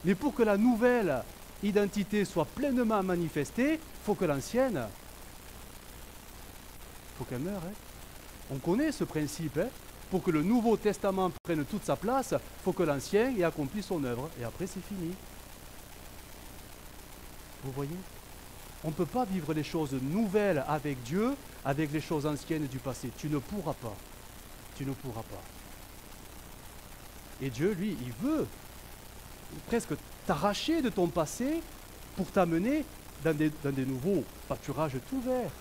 Mais pour que la nouvelle identité soit pleinement manifestée, il faut que l'ancienne, il faut qu'elle meure. Hein. On connaît ce principe. Hein. Pour que le Nouveau Testament prenne toute sa place, il faut que l'ancien ait accompli son œuvre. Et après, c'est fini. Vous voyez? On ne peut pas vivre les choses nouvelles avec Dieu, avec les choses anciennes du passé. Tu ne pourras pas. Tu ne pourras pas. Et Dieu, lui, il veut presque t'arracher de ton passé pour t'amener dans des nouveaux pâturages tout verts.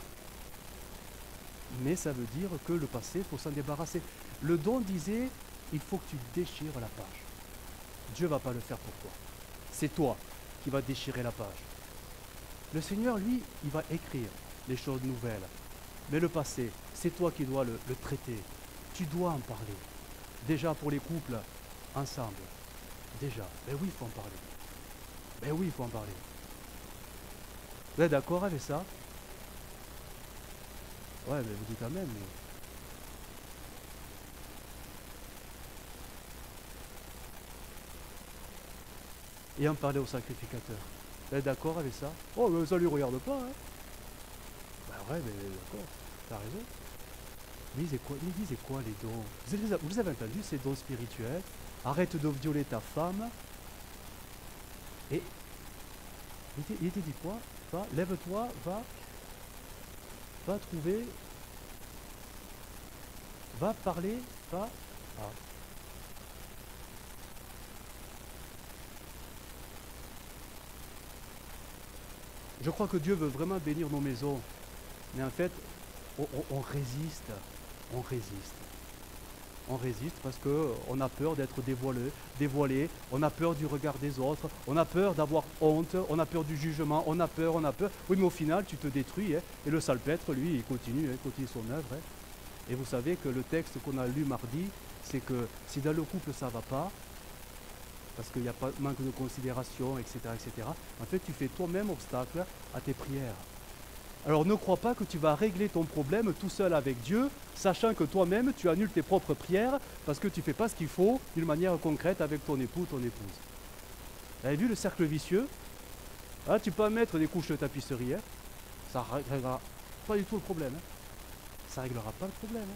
Mais ça veut dire que le passé, il faut s'en débarrasser. Le don disait, il faut que tu déchires la page. Dieu ne va pas le faire pour toi. C'est toi qui vas déchirer la page. Le Seigneur, lui, il va écrire les choses nouvelles. Mais le passé, c'est toi qui dois le traiter. Tu dois en parler. Déjà pour les couples, ensemble. Déjà. Ben oui, il faut en parler. Ben oui, il faut en parler. Vous êtes d'accord avec ça? Ouais, mais vous dites amen. Et en parler au sacrificateur. Vous êtes d'accord avec ça? Oh, mais ça ne lui regarde pas. Hein. Ben ouais, mais d'accord. T'as raison. Mais ils disaient quoi les dons? Vous les avez entendus, ces dons spirituels? Arrête de violer ta femme. Et il était dit quoi? Va, lève-toi, va trouver, va parler, va. Ah. Je crois que Dieu veut vraiment bénir nos maisons. Mais en fait, on résiste. On résiste. On résiste parce qu'on a peur d'être dévoilé, on a peur du regard des autres, on a peur d'avoir honte, on a peur du jugement, on a peur. Oui, mais au final, tu te détruis. Et le salpêtre, lui, il continue son œuvre. Et vous savez que le texte qu'on a lu mardi, c'est que si dans le couple ça ne va pas, parce qu'il y a pas manque de considération, etc., en fait, tu fais toi-même obstacle à tes prières. Alors ne crois pas que tu vas régler ton problème tout seul avec Dieu, sachant que toi-même tu annules tes propres prières parce que tu ne fais pas ce qu'il faut d'une manière concrète avec ton époux, ton épouse. Vous avez vu le cercle vicieux? Tu peux mettre des couches de tapisserie, ça ne réglera pas du tout le problème. Ça ne réglera pas le problème.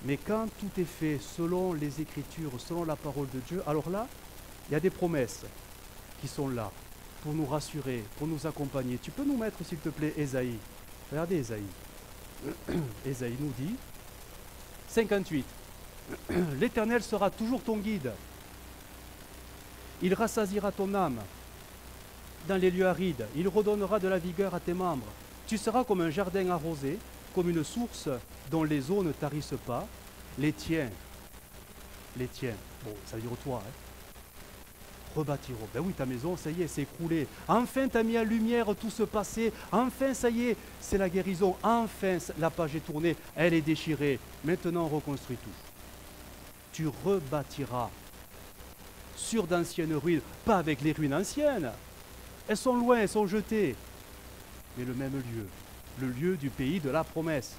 Mais quand tout est fait selon les Écritures, selon la parole de Dieu, alors là, il y a des promesses qui sont là pour nous rassurer, pour nous accompagner. Tu peux nous mettre, s'il te plaît, Ésaïe. Regardez Ésaïe. Ésaïe nous dit, 58, l'Éternel sera toujours ton guide. Il rassasiera ton âme dans les lieux arides. Il redonnera de la vigueur à tes membres. Tu seras comme un jardin arrosé, comme une source dont les eaux ne tarissent pas. Les tiens, bon, ça veut dire toi, rebâtiront. Ben oui, ta maison, ça y est, c'est écroulé. Enfin, tu as mis en lumière tout ce passé. Enfin, ça y est, c'est la guérison. Enfin, la page est tournée, elle est déchirée. Maintenant, on reconstruit tout. Tu rebâtiras sur d'anciennes ruines, pas avec les ruines anciennes. Elles sont loin, elles sont jetées. Mais le même lieu, le lieu du pays de la promesse.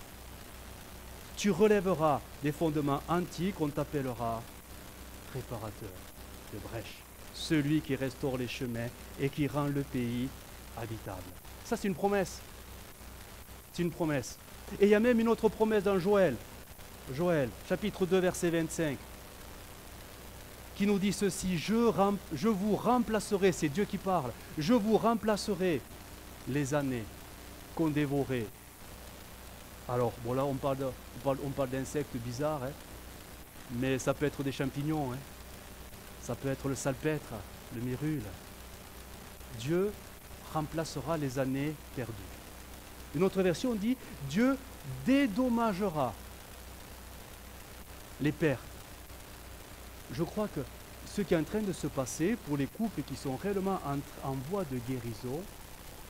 Tu relèveras des fondements antiques, on t'appellera réparateur de brèches. Celui qui restaure les chemins et qui rend le pays habitable. Ça, c'est une promesse. C'est une promesse. Et il y a même une autre promesse dans Joël. Joël, chapitre 2, verset 25, qui nous dit ceci, je vous remplacerai, c'est Dieu qui parle, je vous remplacerai les années qu'on dévorait. Alors, bon là, on parle d'insectes bizarres, mais ça peut être des champignons, ça peut être le salpêtre, le myrule. Dieu remplacera les années perdues. Une autre version dit, Dieu dédommagera les pertes. Je crois que ce qui est en train de se passer pour les couples qui sont réellement en voie de guérison,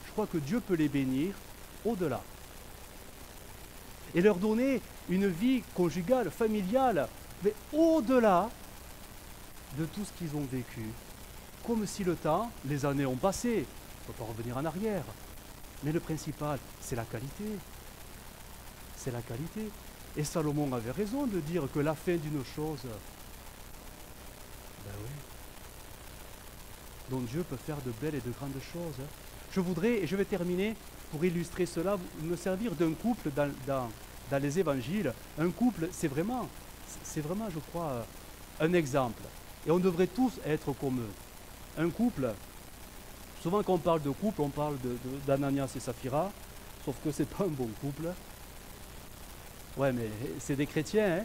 je crois que Dieu peut les bénir au-delà. Et leur donner une vie conjugale, familiale, mais au-delà de tout ce qu'ils ont vécu. Comme si le temps, les années ont passé. On ne peut pas revenir en arrière. Mais le principal, c'est la qualité. C'est la qualité. Et Salomon avait raison de dire que la fin d'une chose, ben oui, dont Dieu peut faire de belles et de grandes choses. Je voudrais, et je vais terminer, pour illustrer cela, me servir d'un couple dans les évangiles. Un couple, c'est vraiment, je crois, un exemple. Et on devrait tous être comme eux. Un couple, souvent quand on parle de couple, on parle d'Ananias et Saphira, sauf que c'est pas un bon couple. Ouais, mais c'est des chrétiens,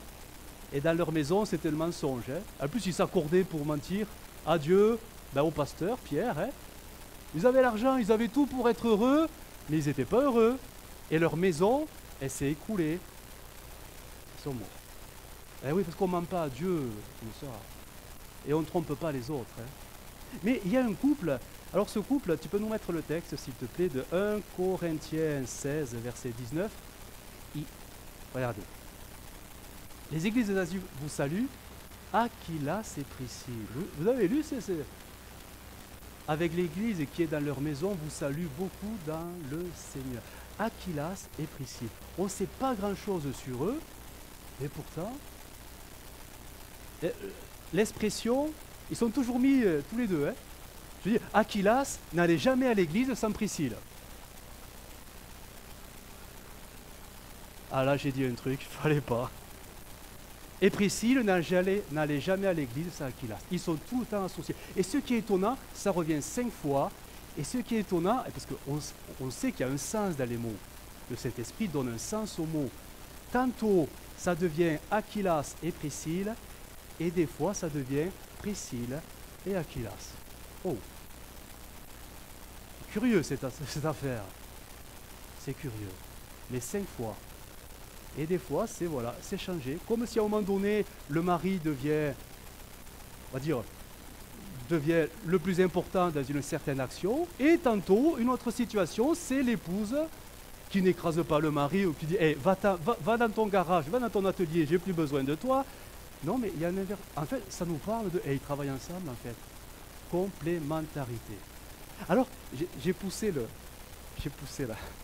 et dans leur maison, c'était le mensonge. En plus, ils s'accordaient pour mentir à Dieu, au pasteur, Pierre. Ils avaient l'argent, ils avaient tout pour être heureux, mais ils n'étaient pas heureux. Et leur maison, elle s'est écroulée. Ils sont morts. Eh oui, parce qu'on ne ment pas à Dieu, tout ça. Et on ne trompe pas les autres. Mais il y a un couple. Alors ce couple, tu peux nous mettre le texte, s'il te plaît, de 1 Corinthiens 16, verset 19. Regardez. Les églises d'Asie vous saluent. Aquilas et Priscille. Vous avez lu avec l'église qui est dans leur maison, vous salue beaucoup dans le Seigneur. Aquilas et Priscille. On ne sait pas grand-chose sur eux, et pourtant, l'expression, ils sont toujours mis tous les deux. Je veux dire, Aquilas n'allait jamais à l'église sans Priscille. Ah là, j'ai dit un truc, il ne fallait pas. Et Priscille n'allait jamais à l'église sans Aquilas. Ils sont tout le temps associés. Et ce qui est étonnant, ça revient 5 fois. Et ce qui est étonnant, parce qu'on sait qu'il y a un sens dans les mots. Le Saint-Esprit donne un sens aux mots. Tantôt, ça devient Aquilas et Priscille, et des fois, ça devient Priscille et Aquilas. Oh! Curieux cette affaire. C'est curieux. Mais 5 fois. Et des fois, c'est voilà, c'est changé. Comme si à un moment donné, le mari devient, on va dire, devient le plus important dans une certaine action. Et tantôt, une autre situation, c'est l'épouse qui n'écrase pas le mari ou qui dit hey, va dans ton garage, va dans ton atelier, j'ai plus besoin de toi. Non, mais il y a un inverse. En fait, ça nous parle de hey, ils travaillent ensemble, en fait. Complémentarité. Alors, j'ai poussé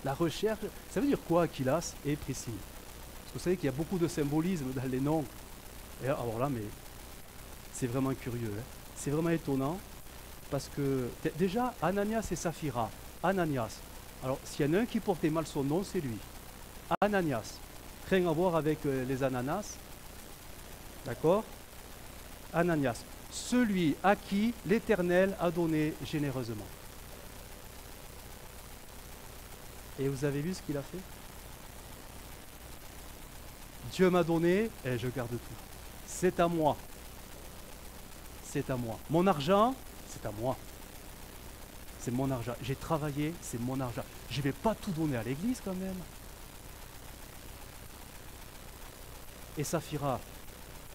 la recherche. Ça veut dire quoi, Aquilas et Priscille? Parce que vous savez qu'il y a beaucoup de symbolisme dans les noms. Et alors là, mais c'est vraiment curieux. Hein. C'est vraiment étonnant. Parce que, déjà, Ananias et Saphira. Ananias. Alors, s'il y en a un qui portait mal son nom, c'est lui. Ananias. Rien à voir avec les ananas. D'accord? Ananias. Celui à qui l'Éternel a donné généreusement. Et vous avez vu ce qu'il a fait? Dieu m'a donné et je garde tout. C'est à moi. C'est à moi. Mon argent, c'est à moi. C'est mon argent. J'ai travaillé, c'est mon argent. Je ne vais pas tout donner à l'église quand même. Et Saphira,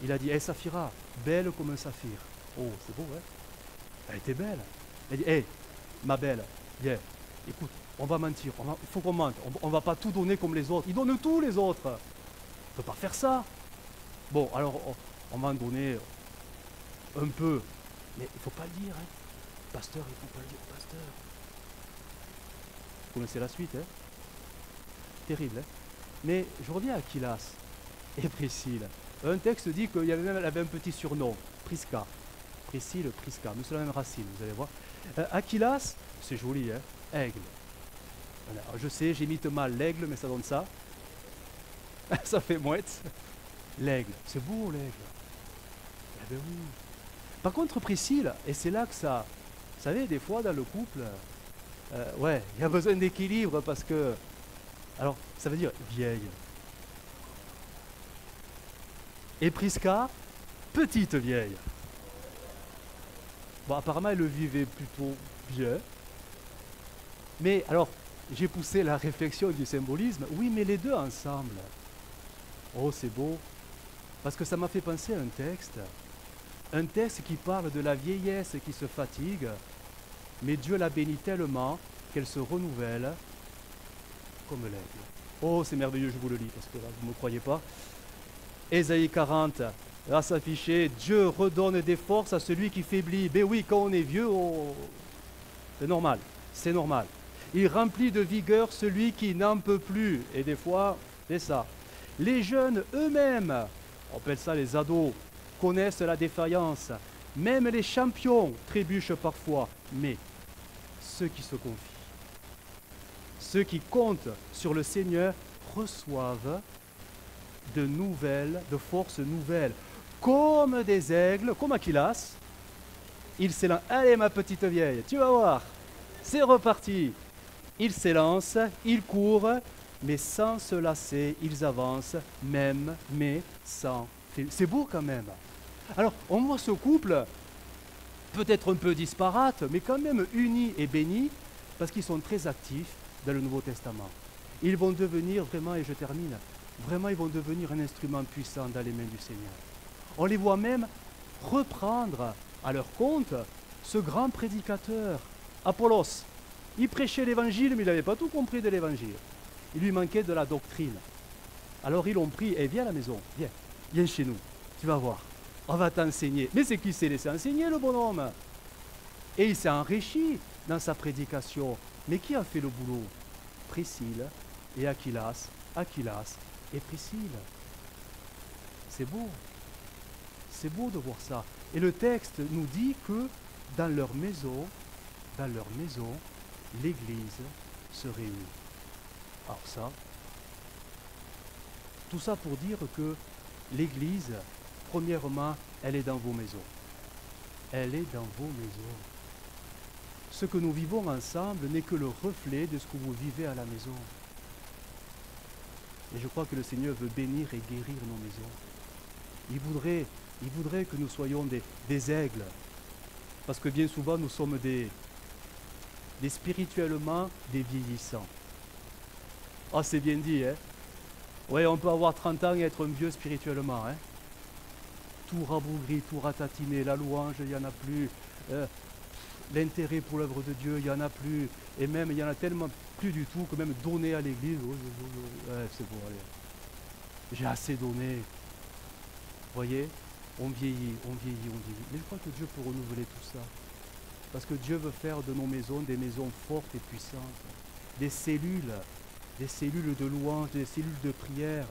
il a dit, hé Saphira, belle comme un saphir. Oh, c'est beau, hein? Elle était belle. Elle dit, hé, ma belle, viens, écoute, on va mentir, il faut qu'on mente. On ne va pas tout donner comme les autres. Ils donnent tout, les autres. On ne peut pas faire ça. Bon, alors, on va en donner un peu. Mais il ne faut pas le dire, hein? Pasteur, il ne faut pas le dire au pasteur. Vous connaissez la suite, hein? Terrible, hein? Mais je reviens à Aquilas et Priscille. Un texte dit qu'il y avait même un petit surnom, Prisca. Priscille, Prisca, mais c'est la même racine, vous allez voir. Aquilas, c'est joli, hein? Aigle. Voilà. Je sais, j'imite mal l'aigle, mais ça donne ça. Ça fait mouette. L'aigle, c'est beau l'aigle. Eh bien oui. Par contre, Priscille, et c'est là que ça... Vous savez, des fois, dans le couple, ouais, il y a besoin d'équilibre parce que... Alors, ça veut dire vieille. Et Prisca, petite vieille. Bon, apparemment, elle le vivait plutôt bien. Mais, alors, j'ai poussé la réflexion du symbolisme. Oui, mais les deux ensemble. Oh, c'est beau. Parce que ça m'a fait penser à un texte. Un texte qui parle de la vieillesse qui se fatigue. Mais Dieu la bénit tellement qu'elle se renouvelle comme l'aigle. Oh, c'est merveilleux, je vous le lis, parce que là, vous ne me croyez pas. Ésaïe 40, là s'afficher, Dieu redonne des forces à celui qui faiblit. Ben oui, quand on est vieux, c'est normal, c'est normal. Il remplit de vigueur celui qui n'en peut plus. Et des fois, c'est ça. Les jeunes eux-mêmes, on appelle ça les ados, connaissent la défaillance. Même les champions trébuchent parfois. Mais ceux qui se confient, ceux qui comptent sur le Seigneur reçoivent de forces nouvelles, comme des aigles, comme Aquilas. Il s'élance. Allez ma petite vieille, tu vas voir, c'est reparti. Ils s'élancent, ils courent, mais sans se lasser, ils avancent, même, mais sans. C'est beau quand même. Alors, on voit ce couple, peut-être un peu disparate, mais quand même unis et bénis, parce qu'ils sont très actifs dans le Nouveau Testament. Ils vont devenir vraiment, et je termine, vraiment ils vont devenir un instrument puissant dans les mains du Seigneur. On les voit même reprendre à leur compte ce grand prédicateur, Apollos. Il prêchait l'évangile, mais il n'avait pas tout compris de l'évangile. Il lui manquait de la doctrine. Alors ils l'ont pris, et viens à la maison, viens chez nous, tu vas voir, on va t'enseigner. Mais c'est qui s'est laissé enseigner, le bonhomme? Et il s'est enrichi dans sa prédication. Mais qui a fait le boulot? Priscille et Aquilas et Priscille. C'est beau de voir ça. Et le texte nous dit que dans leur maison, l'Église se réunit. Alors ça, tout ça pour dire que l'Église, premièrement, elle est dans vos maisons. Elle est dans vos maisons. Ce que nous vivons ensemble n'est que le reflet de ce que vous vivez à la maison. Et je crois que le Seigneur veut bénir et guérir nos maisons. Il voudrait que nous soyons des aigles. Parce que bien souvent, nous sommes des des spirituellement des vieillissants. Ah, c'est bien dit, hein? Oui, on peut avoir 30 ans et être un vieux spirituellement, hein? Tout rabougri, tout ratatiné, la louange, il n'y en a plus. L'intérêt pour l'œuvre de Dieu, il n'y en a plus. Et même, il y en a tellement plus du tout que même donner à l'église, ouais, c'est bon, allez. J'ai assez donné. Vous voyez, on vieillit, on vieillit, on vieillit. Mais je crois que Dieu peut renouveler tout ça. Parce que Dieu veut faire de nos maisons des maisons fortes et puissantes. Des cellules de louange, des cellules de prière,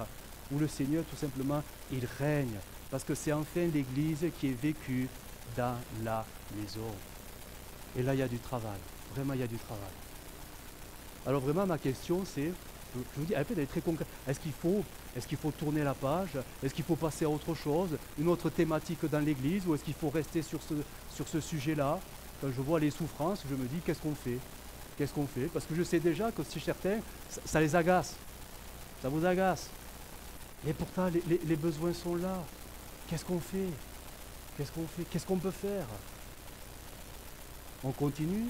où le Seigneur, tout simplement, il règne. Parce que c'est enfin l'Église qui est vécue dans la maison. Et là, il y a du travail. Vraiment, il y a du travail. Alors vraiment, ma question, c'est, je vous dis, elle peut être très concrète. Est-ce qu'il faut tourner la page? Est-ce qu'il faut passer à autre chose? Une autre thématique dans l'Église? Ou est-ce qu'il faut rester sur ce sujet-là? Quand je vois les souffrances, je me dis, qu'est-ce qu'on fait? Qu'est-ce qu'on fait? Parce que je sais déjà que si certains, ça les agace. Ça vous agace. Et pourtant, les besoins sont là. Qu'est-ce qu'on fait? Qu'est-ce qu'on fait? Qu'est-ce qu'on peut faire? On continue?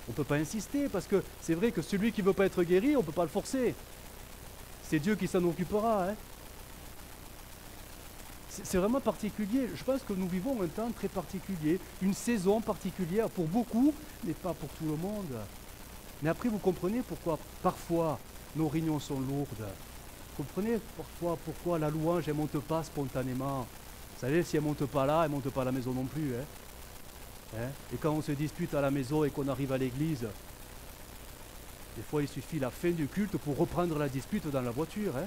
On ne peut pas insister, parce que c'est vrai que celui qui ne veut pas être guéri, on ne peut pas le forcer. C'est Dieu qui s'en occupera. Hein. C'est vraiment particulier. Je pense que nous vivons un temps très particulier, une saison particulière pour beaucoup, mais pas pour tout le monde. Mais après, vous comprenez pourquoi parfois nos réunions sont lourdes. Vous comprenez parfois pourquoi la louange ne monte pas spontanément. Vous savez, si elle ne monte pas là, elle ne monte pas à la maison non plus. Hein. Et quand on se dispute à la maison et qu'on arrive à l'église, des fois il suffit la fin du culte pour reprendre la dispute dans la voiture. Hein.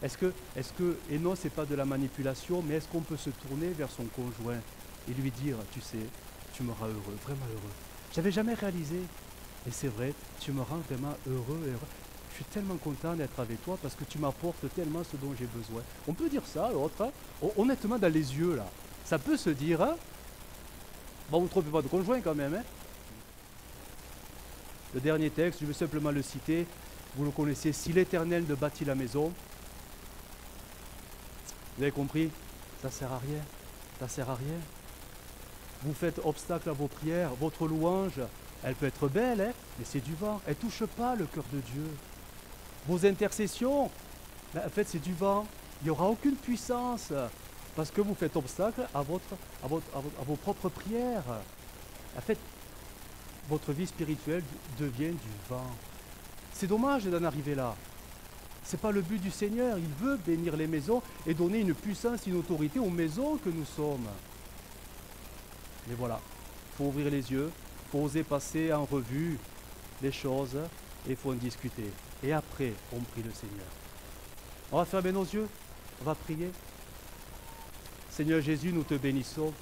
Est-ce que, et non, c'est pas de la manipulation, mais est-ce qu'on peut se tourner vers son conjoint et lui dire, tu sais, tu me rends heureux, vraiment heureux. J'avais jamais réalisé, et c'est vrai, tu me rends vraiment heureux, heureux. Je suis tellement content d'être avec toi parce que tu m'apportes tellement ce dont j'ai besoin. On peut dire ça à l'autre, hein, honnêtement dans les yeux là. Ça peut se dire, hein. Bon, vous ne trompez pas de conjoint quand même. Hein. Le dernier texte, je vais simplement le citer. Vous le connaissez, si l'Éternel ne bâtit la maison, vous avez compris, ça ne sert à rien. Ça ne sert à rien. Vous faites obstacle à vos prières, votre louange, elle peut être belle, hein, mais c'est du vent. Elle ne touche pas le cœur de Dieu. Vos intercessions, ben, en fait, c'est du vent. Il n'y aura aucune puissance parce que vous faites obstacle à vos propres prières. En fait, votre vie spirituelle devient du vent. C'est dommage d'en arriver là. Ce n'est pas le but du Seigneur. Il veut bénir les maisons et donner une puissance, une autorité aux maisons que nous sommes. Mais voilà, il faut ouvrir les yeux, il faut oser passer en revue les choses et il faut en discuter. Et après, on prie le Seigneur. On va fermer nos yeux, on va prier. Seigneur Jésus, nous te bénissons.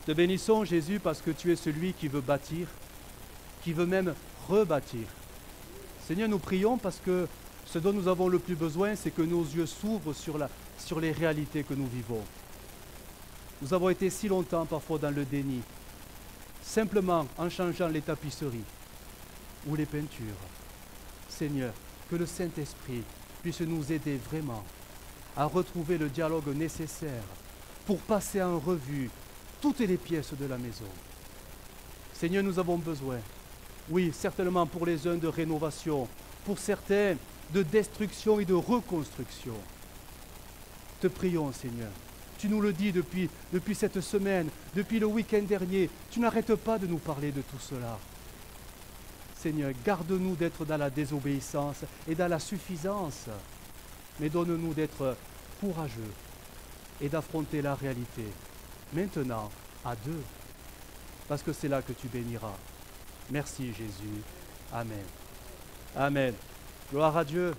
Te bénissons, Jésus, parce que tu es celui qui veut bâtir, qui veut même rebâtir. Seigneur, nous prions parce que ce dont nous avons le plus besoin, c'est que nos yeux s'ouvrent sur les réalités que nous vivons. Nous avons été si longtemps parfois dans le déni, simplement en changeant les tapisseries ou les peintures. Seigneur, que le Saint-Esprit puisse nous aider vraiment à retrouver le dialogue nécessaire pour passer en revue toutes les pièces de la maison. Seigneur, nous avons besoin, oui, certainement pour les uns de rénovation, pour certains de destruction et de reconstruction. Te prions, Seigneur. Tu nous le dis depuis cette semaine, depuis le week-end dernier. Tu n'arrêtes pas de nous parler de tout cela. Seigneur, garde-nous d'être dans la désobéissance et dans la suffisance, mais donne-nous d'être courageux et d'affronter la réalité, maintenant, à deux, parce que c'est là que tu béniras. Merci Jésus. Amen. Amen. Gloire à Dieu.